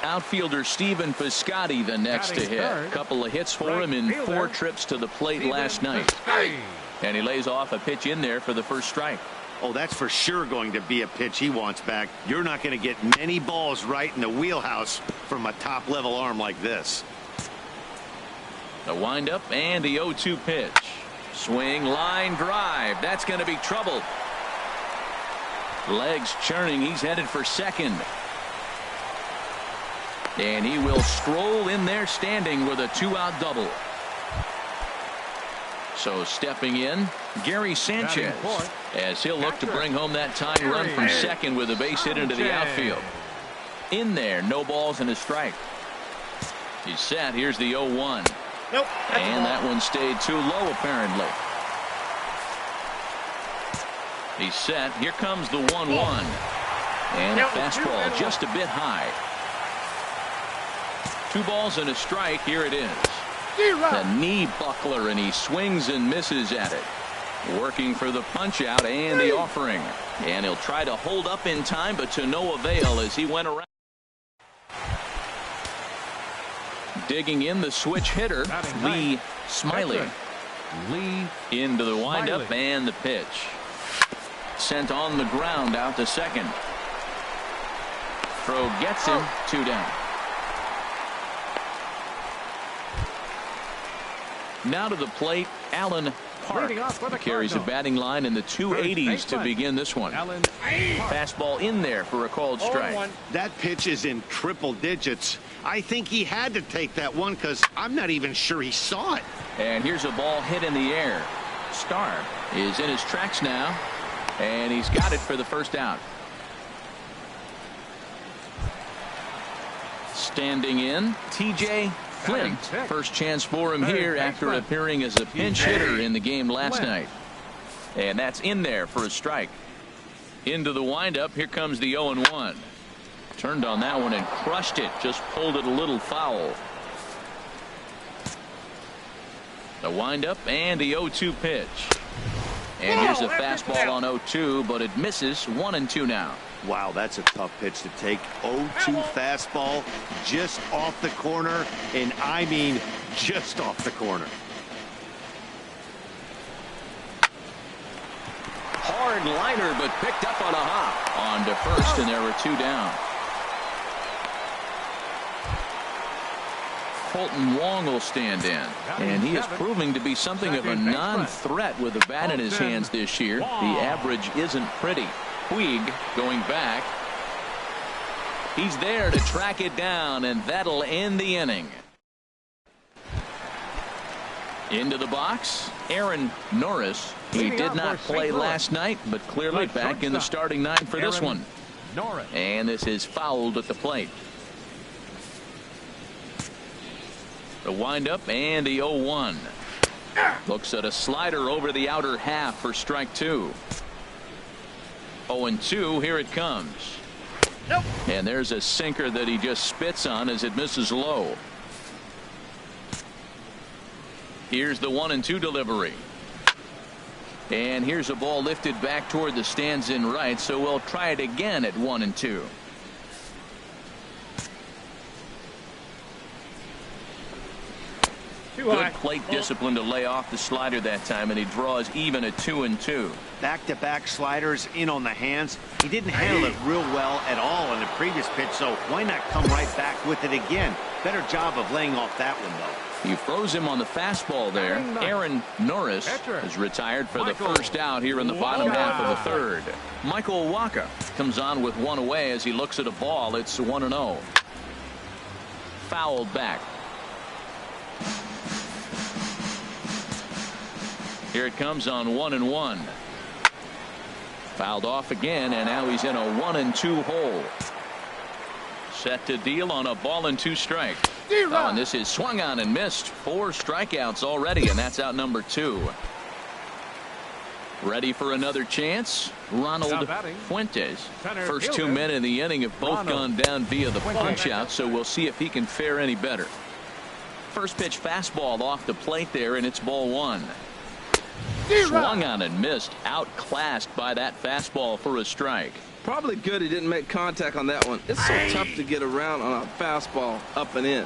Outfielder Stephen Piscotty the next to hit. A couple of hits for him in 4 trips to the plate last night. And he lays off a pitch in there for the first strike. Oh, that's for sure going to be a pitch he wants back. You're not going to get many balls right in the wheelhouse from a top-level arm like this. The windup and the 0-2 pitch. Swing, line drive. That's going to be trouble. Legs churning. He's headed for second. And he will stroll in there standing with a 2-out double. So stepping in, Gary Sanchez, as he'll look to bring home that tying run from second with a base hit into the outfield. In there, no balls and a strike. He's set. Here's the 0-1. Nope. And that one stayed too low, apparently. He's set. Here comes the 1-1. And a fastball just a bit high. 2 balls and a strike. Here it is. The knee buckler, and he swings and misses at it. Working for the punch out and the offering. And he'll try to hold up in time, but to no avail as he went around. Digging in the switch hitter, Lee Smiley. Into the windup and the pitch. Sent on the ground out to second. Throw gets him, 2 down. Now to the plate, Alan Park carries a batting line in the 280s to begin this one. Fastball in there for a called strike. That pitch is in triple digits. I think he had to take that one because I'm not even sure he saw it. And here's a ball hit in the air. Starr is in his tracks now, and he's got it for the first out. Standing in, TJ Flint. First chance for him here after appearing as a pinch hitter in the game last night. And that's in there for a strike. Into the windup. Here comes the 0-1. Turned on that one and crushed it. Just pulled it a little foul. The windup and the 0-2 pitch. And here's a fastball on 0-2, but it misses. 1-2 now. Wow, that's a tough pitch to take. 0-2 fastball just off the corner, and I mean just off the corner. Hard liner, but picked up on a hop. On to first, and there were 2 down. Colton Wong will stand in, and he is proving to be something of a non-threat with the bat in his hands this year. The average isn't pretty. Puig going back. He's there to track it down, and that'll end the inning. Into the box, Aaron Norris. He did not play last night, but clearly back in the starting 9 for this one. And this is fouled at the plate. The windup and the 0-1. Looks at a slider over the outer half for strike 2. 0-2, here it comes. Nope. And there's a sinker that he just spits on as it misses low. Here's the 1-2 delivery. And here's a ball lifted back toward the stands in right, so we'll try it again at 1-2. Good plate discipline to lay off the slider that time, and he draws even at 2-2. Back-to-back sliders in on the hands. He didn't handle it real well at all in the previous pitch, so why not come right back with it again? Better job of laying off that one, though. He froze him on the fastball there. Aaron Norris is retired for the first out here in the bottom half of the 3rd. Michael Waka comes on with 1 away as he looks at a ball. It's 1-0. Fouled back. Here it comes on 1-1. Fouled off again, and now he's in a 1-2 hole. Set to deal on a ball and 2 strikes. Oh, and this is swung on and missed. 4 strikeouts already, and that's out number 2. Ready for another chance? Ronald Fuentes. First 2 men in the inning have both gone down via the punch out, so we'll see if he can fare any better. First pitch fastball off the plate there, and it's ball 1. Swung on and missed. Outclassed by that fastball for a strike. Probably good he didn't make contact on that one. It's so tough to get around on a fastball up and in.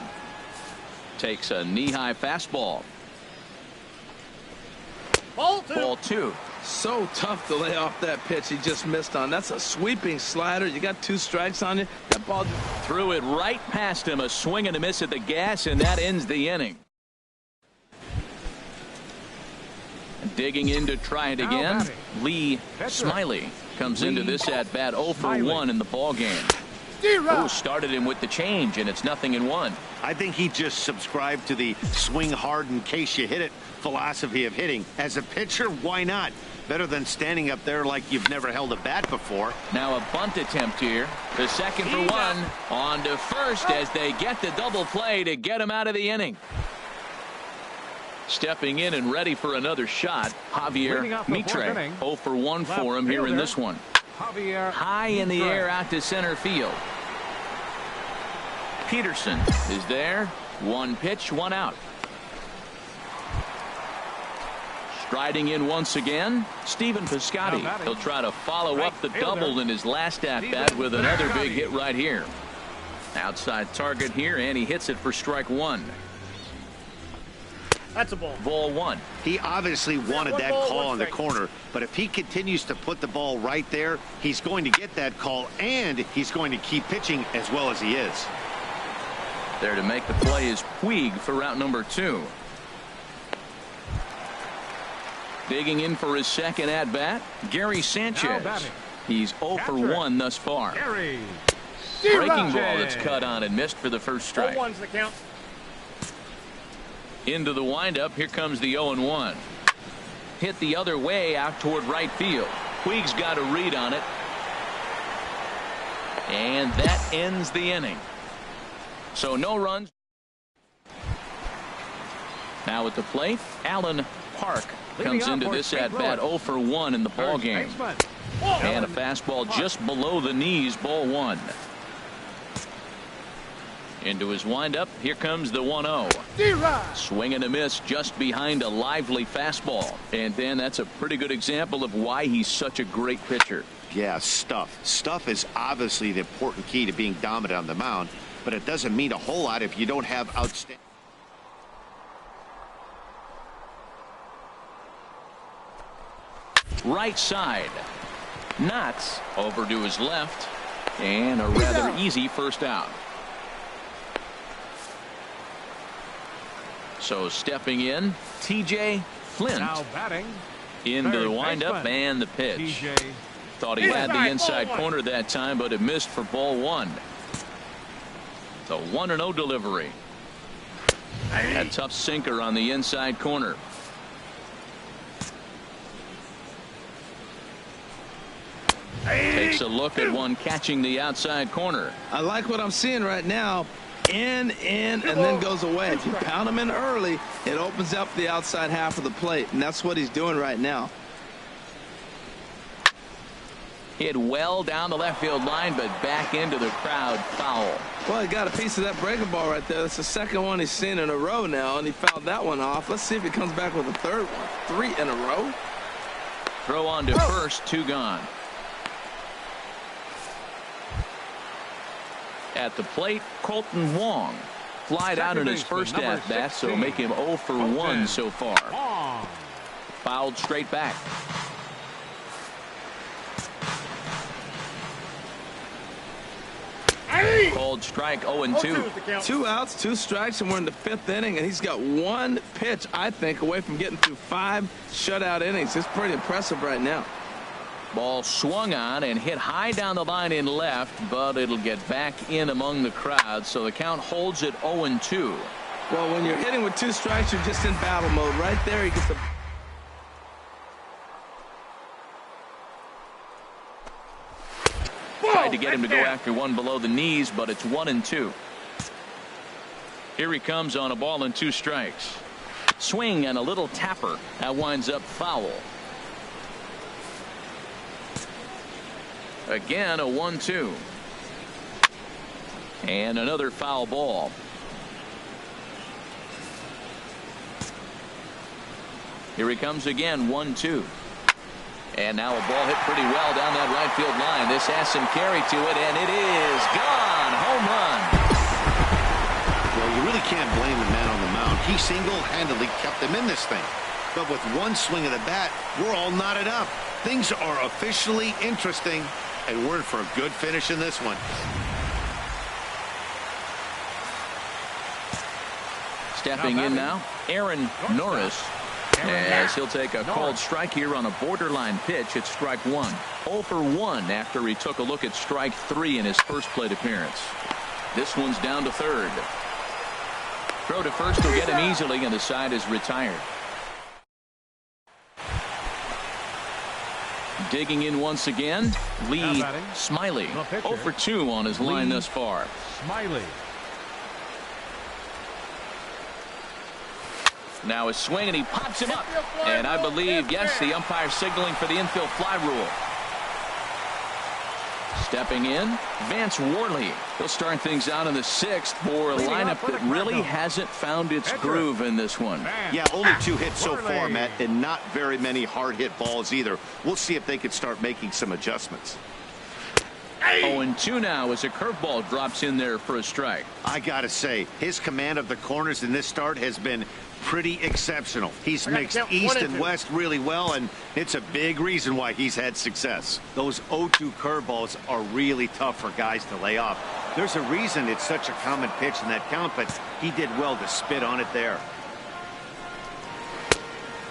Takes a knee-high fastball. Ball two. So tough to lay off that pitch he just missed on. That's a sweeping slider. You got 2 strikes on you. That ball threw it right past him. A swing and a miss at the gas, and that ends the inning. Digging in to try it again. Lee Smiley comes into this at bat 0 for 1 in the ball game. Oh, started him with the change, and it's 0-1. I think he just subscribed to the swing hard in case you hit it philosophy of hitting. As a pitcher, why not? Better than standing up there like you've never held a bat before. Now a bunt attempt here. The second for 1. On to first as they get the double play to get him out of the inning. Stepping in and ready for another shot, Javier Mitre. 0 for 1 for him here in this one. High in the air out to center field. Peterson is there. 1 pitch, 1 out. Striding in once again, Stephen Piscotty. He'll try to follow up the double in his last at-bat with another big hit right here. Outside target here, and he hits it for strike 1. That's a ball. Ball 1. He obviously wanted that call in the corner, but if he continues to put the ball right there, he's going to get that call, and he's going to keep pitching as well as he is. There to make the play is Puig for route number 2. Digging in for his second at-bat, Gary Sanchez. He's 0 for 1 thus far. Breaking ball that's cut on and missed for the first strike. 0-1's the count. Into the windup. Here comes the 0-1. Hit the other way out toward right field. Puig's got a read on it. And that ends the inning. So no runs. Now at the plate, Alan Park comes into this at bat 0 for 1 in the ball game. And a fastball just below the knees, ball 1. Into his windup. Here comes the 1-0. Swing and a miss just behind a lively fastball. And then that's a pretty good example of why he's such a great pitcher. Yeah, stuff. Stuff is obviously the important key to being dominant on the mound, but it doesn't mean a whole lot if you don't have outstanding. Right side. Knotts over to his left. And a rather easy first out. So stepping in, TJ Flint. Now batting. Into the windup and the pitch. Thought he had the inside corner that time, but it missed for ball 1. The 1-0 delivery. A tough sinker on the inside corner. Takes a look at one catching the outside corner. I like what I'm seeing right now. In, and then goes away. If you pound him in early, it opens up the outside half of the plate, and that's what he's doing right now. Hit well down the left field line, but back into the crowd, foul. Well, he got a piece of that breaking ball right there. That's the second one he's seen in a row now, and he fouled that one off. Let's see if he comes back with a third one. 3 in a row. Throw on to first, 2 gone. At the plate, Colton Wong flied out in his first at-bat, so make him 0 for 1 so far. Fouled straight back. Called strike 0-2. 2 outs, 2 strikes, and we're in the 5th inning, and he's got 1 pitch, I think, away from getting through 5 shutout innings. It's pretty impressive right now. Ball swung on and hit high down the line in left, but it'll get back in among the crowd, so the count holds at 0-2. Well, when you're hitting with 2 strikes, you're just in battle mode. Right there, he gets the... Tried to get him to go after one below the knees, but it's 1-2. Here he comes on a ball and 2 strikes. Swing and a little tapper. That winds up foul. Again, a 1-2. And another foul ball. Here he comes again, 1-2. And now a ball hit pretty well down that right field line. This has some carry to it, and it is gone. Home run. Well, you really can't blame the man on the mound. He single-handedly kept them in this thing. But with one swing of the bat, we're all knotted up. Things are officially interesting, and we're in for a good finish in this one. Stepping in now, Aaron Norris, as he'll take a called strike here on a borderline pitch at strike one. 0 for 1 after he took a look at strike 3 in his first plate appearance. This one's down to third. Throw to first will get him easily, and the side is retired. Digging in once again, Lee Smiley. 0 for 2 on his line thus far. Smiley. Now a swing, and he pops him up. And I believe, yes, the umpire signaling for the infield fly rule. Stepping in, Vance Worley. He'll start things out in the 6th for a lineup that really hasn't found its groove in this one. Yeah, only 2 hits so far, Matt, and not very many hard hit balls either. We'll see if they can start making some adjustments. 0-2 now as a curveball drops in there for a strike. I gotta say, his command of the corners in this start has been pretty exceptional. He's mixed east and west really well, and it's a big reason why he's had success. Those 0-2 curveballs are really tough for guys to lay off. There's a reason it's such a common pitch in that count, but he did well to spit on it there.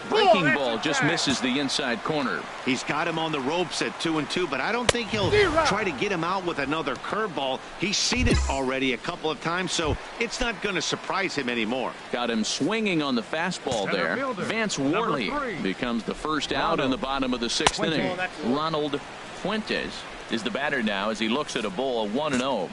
Breaking ball just misses the inside corner. He's got him on the ropes at 2-2, but I don't think he'll try to get him out with another curveball. He's seen it already a couple of times, so it's not going to surprise him anymore. Got him swinging on the fastball there. Vance Worley becomes the first out in the bottom of the 6th inning. Ronald Fuentes is the batter now as he looks at a bowl of 1-0.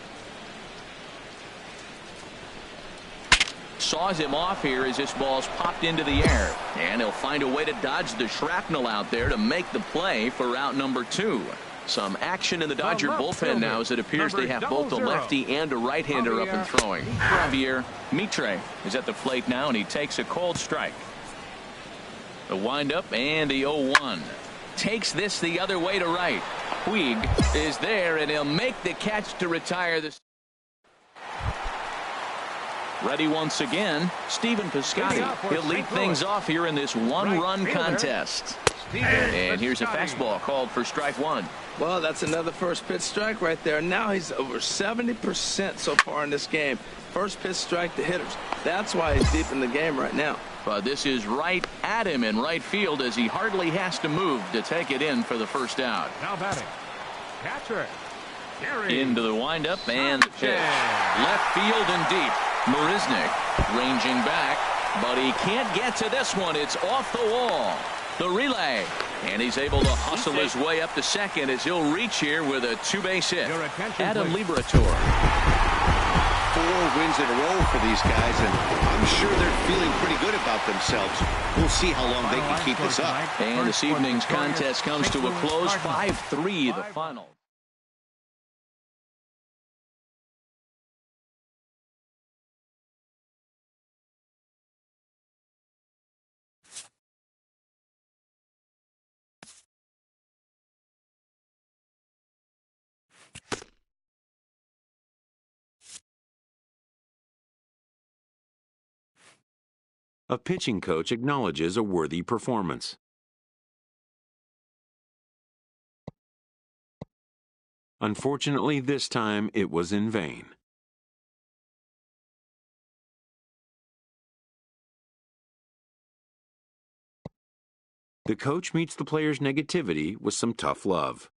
Saws him off here as this ball's popped into the air, and he'll find a way to dodge the shrapnel out there to make the play for out number 2. Some action in the Dodger bullpen now as it appears they have both a lefty and a right-hander up and throwing. Javier Mitre is at the plate now, and he takes a cold strike. The windup and the 0-1. Takes this the other way to right. Puig is there, and he'll make the catch to retire this. Ready once again, Stephen Piscotty. He'll lead things off here in this one-run contest. And here's a fastball called for strike 1. Well, that's another first pitch strike right there. Now he's over 70% so far in this game. First pitch strike to hitters. That's why he's deep in the game right now. But this is right at him in right field as he hardly has to move to take it in for the first out. Now batting, catcher. Into the windup and the pitch. Left field and deep. Marisnik ranging back, but he can't get to this one. It's off the wall. The relay, and he's able to hustle his way up to second as he'll reach here with a 2-base hit. Adam Liberatore. 4 wins in a row for these guys, and I'm sure they're feeling pretty good about themselves. We'll see how long they can keep this up. And this evening's contest comes to a close. 5-3 the final. A pitching coach acknowledges a worthy performance. Unfortunately, this time it was in vain. The coach meets the player's negativity with some tough love.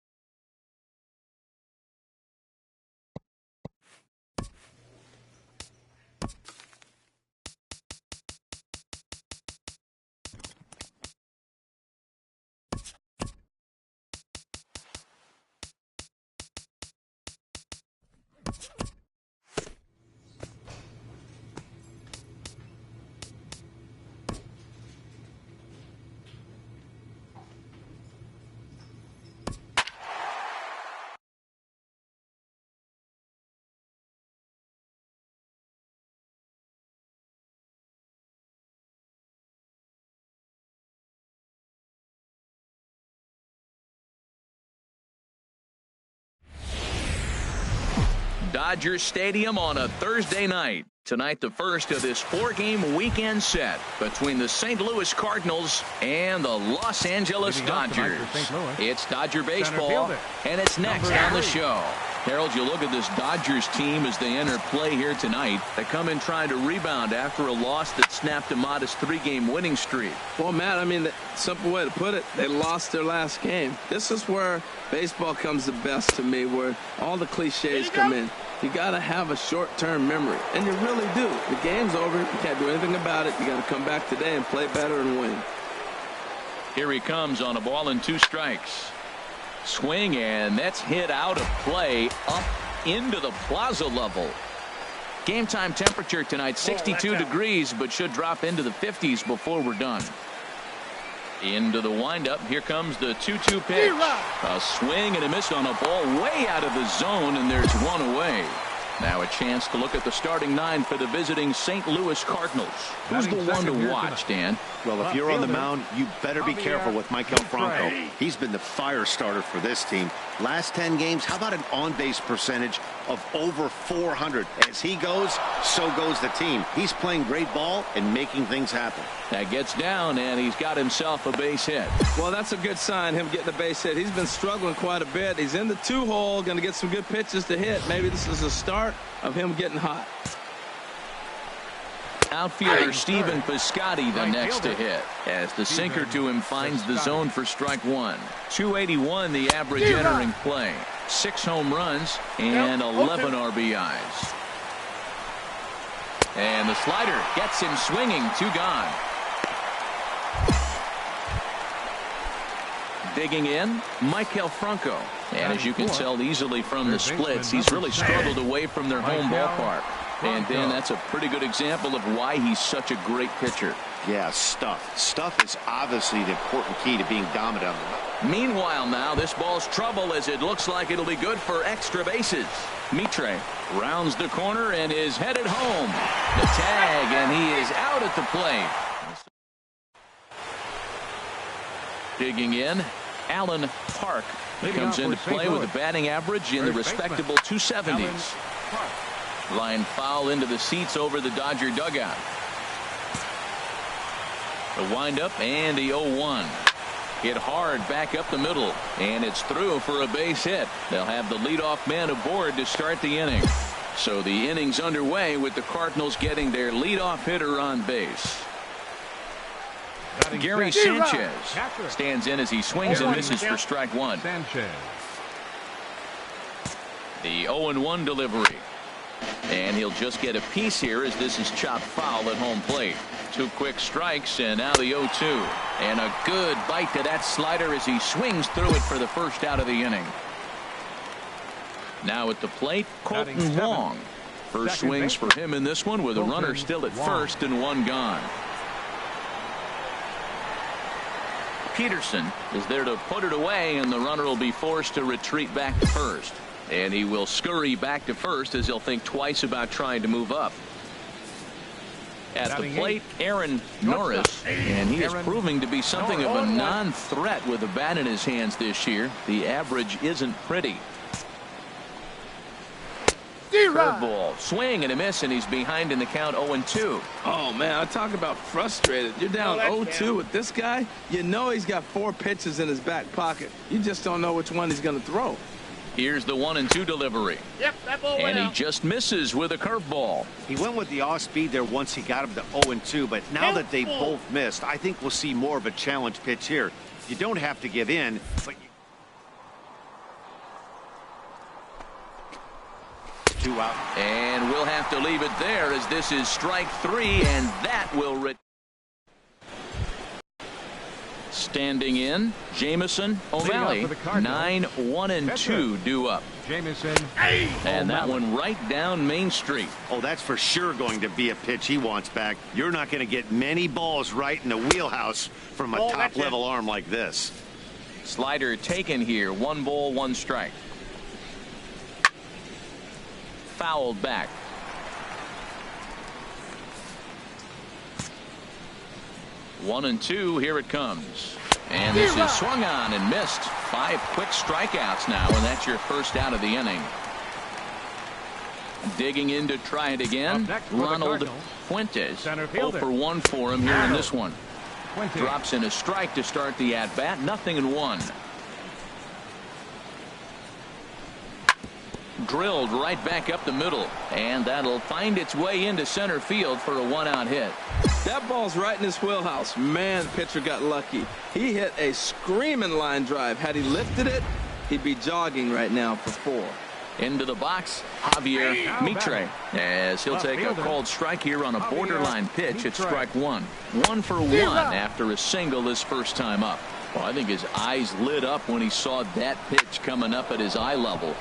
Dodger Stadium on a Thursday night. Tonight, the first of this 4-game weekend set between the St. Louis Cardinals and the Los Angeles Dodgers. It's Dodger baseball, and it's next on the show. Harold, you look at this Dodgers team as they enter play here tonight. They come in trying to rebound after a loss that snapped a modest 3-game winning streak. Well, Matt, I mean, the simple way to put it, they lost their last game. This is where baseball comes the best to me, where all the cliches come in. You got to have a short-term memory, and you really do. The game's over. You can't do anything about it. You got to come back today and play better and win. Here he comes on a ball and 2 strikes. Swing, and that's hit out of play up into the plaza level. Game time temperature tonight 62 degrees, but should drop into the 50s before we're done. Into the windup. Here comes the 2-2 pitch. A swing and a miss on a ball way out of the zone, and there's one away. Now a chance to look at the starting 9 for the visiting St. Louis Cardinals. Who's the one to watch, Dan? Well, if you're on the mound, you better be careful with Maikel Franco. He's been the fire starter for this team. Last 10 games, how about an on-base percentage of over 400? As he goes, so goes the team. He's playing great ball and making things happen. That gets down, and he's got himself a base hit. Well, that's a good sign, him getting a base hit. He's been struggling quite a bit. He's in the 2-hole, going to get some good pitches to hit. Maybe this is the start of him getting hot. Outfielder Stephen Piscotty the next to hit, as the sinker to him finds the zone for strike 1. 281 the average entering play. 6 home runs and 11 RBIs. And the slider gets him swinging. 2 gone. Digging in, Maikel Franco. And as you can tell easily from the splits, he's really struggled away from their home ballpark. And then that's a pretty good example of why he's such a great pitcher. Yeah, stuff. Stuff is obviously the important key to being dominant. Meanwhile, now this ball's trouble as it looks like it'll be good for extra bases. Mitre rounds the corner and is headed home. The tag, and he is out at the plate. Digging in, Alan Park comes into play with a batting average in the respectable 270s. Line foul into the seats over the Dodger dugout. The windup and the 0-1. Hit hard back up the middle, and it's through for a base hit. They'll have the leadoff man aboard to start the inning. So the inning's underway with the Cardinals getting their leadoff hitter on base. Gary Sanchez stands in as he swings and misses for strike 1. The 0-1 delivery. And he'll just get a piece here as this is chopped foul at home plate. 2 quick strikes, and now the 0-2. And a good bite to that slider as he swings through it for the first out of the inning. Now at the plate, Colton Wong. First swings for him in this one with a runner still at first and 1 gone. Peterson is there to put it away, and the runner will be forced to retreat back to first. And he will scurry back to first as he'll think twice about trying to move up. At the plate, Aaron Norris, and he is proving to be something of a non-threat with a bat in his hands this year. The average isn't pretty. Curveball, swing and a miss, and he's behind in the count 0-2. Oh, man, I talk about frustrated. You're down 0-2 with this guy. You know he's got 4 pitches in his back pocket. You just don't know which one he's going to throw. Here's the 1-2 delivery. Yep, that ball went and he out. Just misses with a curveball. He went with the off speed there once he got him to 0-2, but now that they both missed, I think we'll see more of a challenge pitch here. You don't have to give in, but you... 2 out. And we'll have to leave it there as this is strike 3, and that will standing in, Jamison O'Malley. 9-1-2 due up. Jamison. And that one right down Main Street. Oh, that's for sure going to be a pitch he wants back. You're not going to get many balls right in the wheelhouse from a top-level arm like this. Slider taken here. 1 ball, 1 strike. Fouled back. One and two. Here it comes. And this is swung on and missed. 5 quick strikeouts now, and that's your first out of the inning. Digging in to try it again, Ronald Fuentes. 0 for 1 for him here in this one. Drops in a strike to start the at-bat. 0-1. Drilled right back up the middle, and that'll find its way into center field for a 1-out hit. That ball's right in his wheelhouse. Man, the pitcher got lucky. He hit a screaming line drive. Had he lifted it, he'd be jogging right now for 4. Into the box, Javier Mitre, as he'll take a called strike here on a borderline pitch at strike 1. 1 for 1 after a single his first time up. Well, I think his eyes lit up when he saw that pitch coming up at his eye level.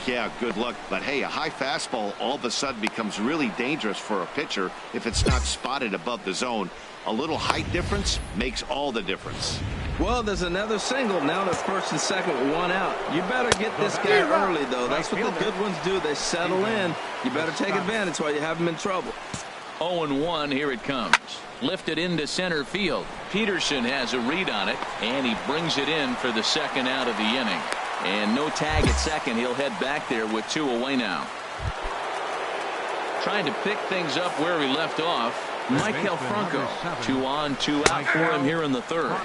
Yeah, good luck. But hey, a high fastball all of a sudden becomes really dangerous for a pitcher if it's not spotted above the zone. A little height difference makes all the difference. Well, there's another single. Now to first and second, 1 out. You better get this guy early, though. That's what the good ones do. They settle in. You better take advantage while you have them in trouble. 0-1, here it comes. Lifted into center field. Peterson has a read on it, and he brings it in for the second out of the inning. And no tag at second. He'll head back there with 2 away now. Trying to pick things up where he left off. Michael Franco. 2 on, 2 out for him here in the third.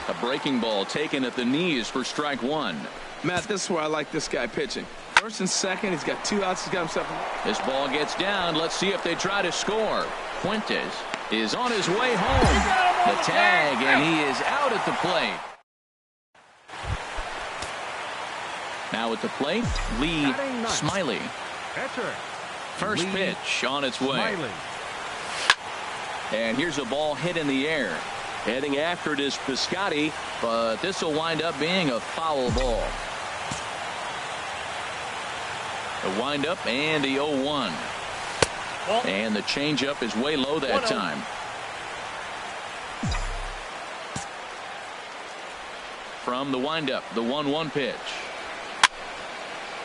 A breaking ball taken at the knees for strike 1. Matt, this is where I like this guy pitching. First and second, he's got 2 outs. He's got himself. This ball gets down. Let's see if they try to score. Fuentes is on his way home. The tag, and he is out at the plate. Now at the plate, Lee Smiley. First pitch on its way. And here's a ball hit in the air. Heading after it is Piscotty, but this will wind up being a foul ball. The windup and the 0-1. And the changeup is way low that time. From the windup, the 1-1 pitch.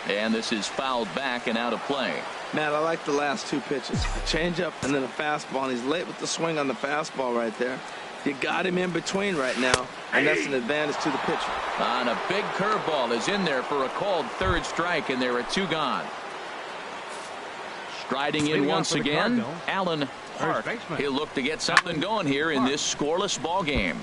And this is fouled back and out of play. Matt, I like the last 2 pitches. A changeup and then a fastball. And he's late with the swing on the fastball right there. You got him in between right now, and that's an advantage to the pitcher. And a big curveball is in there for a called third strike, and there are 2 gone. Striding in once again, Alan Hart. He'll look to get something going here in this scoreless ball game.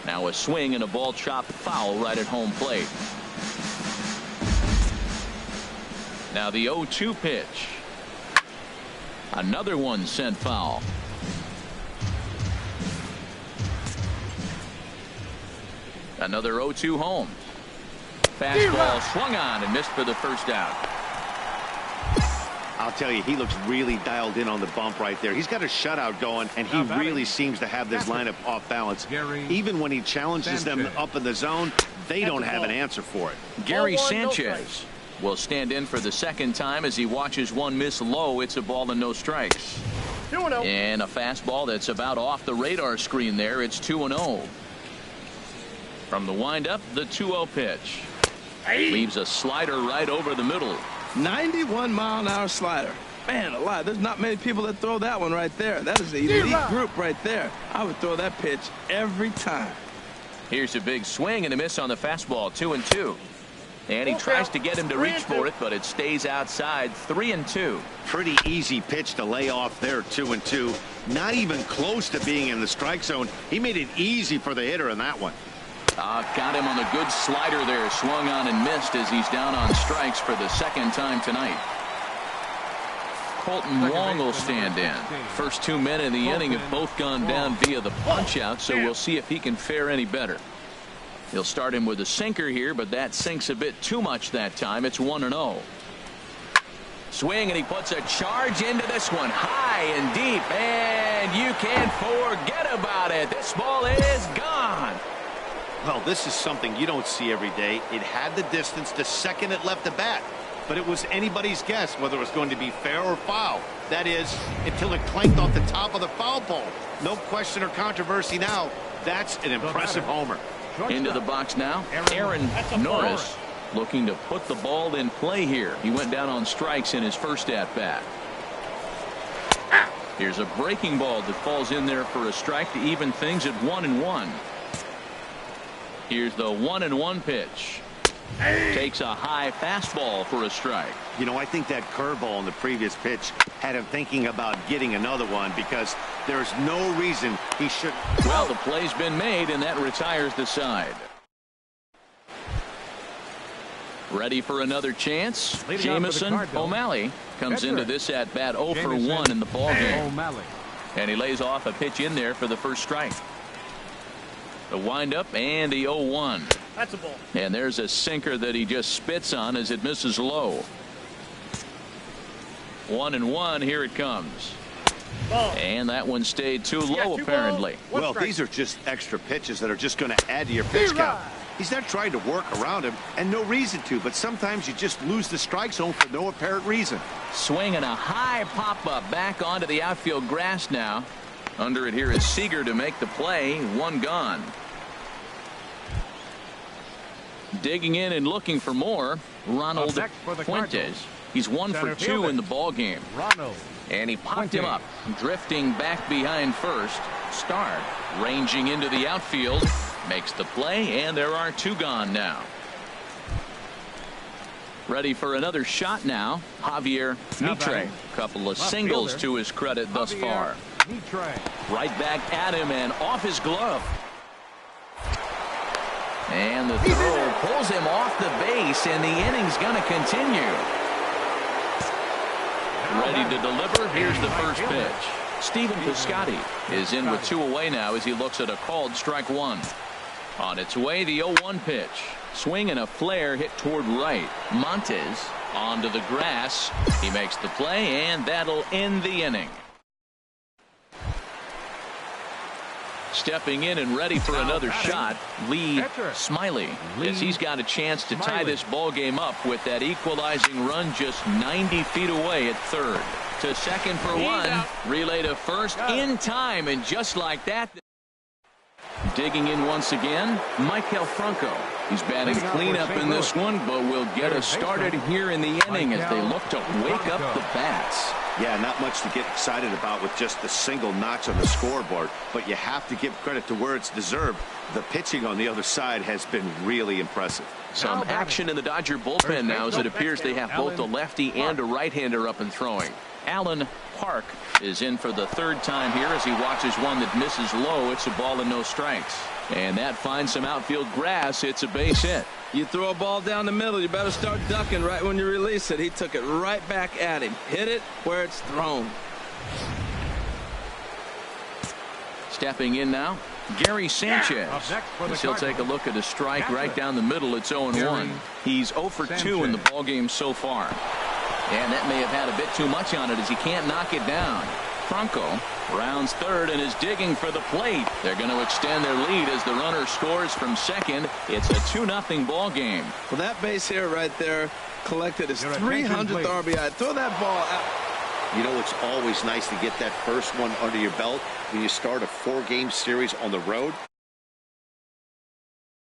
Now a swing and a ball chopped foul right at home plate. Now the 0-2 pitch. Another one sent foul. Another 0-2 home. Fastball swung on and missed for the first out. I'll tell you, he looks really dialed in on the bump right there. He's got a shutout going, and he really seems to have this lineup off balance. Even when he challenges them up in the zone, they don't have an answer for it. Gary Sanchez will stand in for the second time as he watches one miss low. It's a ball and no strikes. 2-0. And a fastball that's about off the radar screen there. It's 2-0. From the windup, the 2-0 pitch. Leaves a slider right over the middle. 91-mile-an-hour slider. Man alive, there's not many people that throw that one right there. That is the elite group right there. I would throw that pitch every time. Here's a big swing and a miss on the fastball. 2-2. And he tries to get him to reach for it, but it stays outside. 3-2. Pretty easy pitch to lay off there. 2-2. Not even close to being in the strike zone. He made it easy for the hitter in that one. Got him on the good slider there. Swung on and missed as he's down on strikes for the second time tonight. Colton Wong will stand in. First 2 men in the inning have both gone down via the punch-out, so we'll see if he can fare any better. He'll start him with a sinker here, but that sinks a bit too much that time. It's 1-0. Swing, and he puts a charge into this one. High and deep, and you can't forget about it. This ball is gone. Well, this is something you don't see every day. It had the distance to second it left the bat, but it was anybody's guess whether it was going to be fair or foul. That is, until it clanked off the top of the foul pole. No question or controversy now. That's an impressive homer. Into the box now, Aaron Norris looking to put the ball in play here. He went down on strikes in his first at-bat. Here's a breaking ball that falls in there for a strike to even things at 1-1. Here's the 1-1 pitch. Takes a high fastball for a strike. You know, I think that curveball in the previous pitch had him thinking about getting another one because there's no reason he should. Well, the play's been made, and that retires the side. Ready for another chance? Jamison O'Malley comes into this at bat 0 for 1 in the ballgame. And he lays off a pitch in there for the first strike. The windup and the 0-1. That's a ball. And there's a sinker that he just spits on as it misses low. 1-1. Here it comes. Ball. And that one stayed too low, apparently. Well, these are just extra pitches that are just going to add to your pitch count. He's not trying to work around him, and no reason to, but sometimes you just lose the strike zone for no apparent reason. Swinging a high pop-up back onto the outfield grass now. Under it here is Seager to make the play. One gone. Digging in and looking for more, Ronald Fuentes. He's 1 for 2 in the ball game. And he popped him up, drifting back behind first. Starr ranging into the outfield, makes the play, and there are 2 gone now. Ready for another shot now, Javier Mitre. Couple of singles to his credit thus far. Right back at him and off his glove. And the throw pulls him off the base, and the inning's going to continue. Ready to deliver. Here's the first pitch. Stephen Piscotty is in with 2 away now as he looks at a called strike 1. On its way, the 0-1 pitch. Swing and a flare hit toward right. Montes onto the grass. He makes the play, and that'll end the inning. Stepping in and ready for another shot, Lee Smiley, as he's got a chance to tie this ball game up with that equalizing run just 90 feet away at third. To second for 1, relay to first in time, and just like that. Digging in once again, Michael Franco. He's batting cleanup in this one, but will get us started here in the inning as they look to wake up the bats. Yeah, not much to get excited about with just the single notch on the scoreboard, but you have to give credit to where it's deserved. The pitching on the other side has been really impressive. Some action in the Dodger bullpen now as it appears they have both a lefty and a right-hander up and throwing. Alan Park is in for the 3rd time here as he watches one that misses low. It's a ball and no strikes. And that finds some outfield grass. It's a base hit. You throw a ball down the middle, you better start ducking right when you release it. He took it right back at him. Hit it where it's thrown. Stepping in now, Gary Sanchez. As he'll take a look at a strike right down the middle. It's 0-1. He's 0 for 2 in the ballgame so far. And that may have had a bit too much on it as he can't knock it down. Franco rounds third and is digging for the plate. They're going to extend their lead as the runner scores from second. It's a 2-0 ball game. Well, that base here right there collected his 300th RBI. Throw that ball out. You know, it's always nice to get that first one under your belt when you start a 4-game series on the road.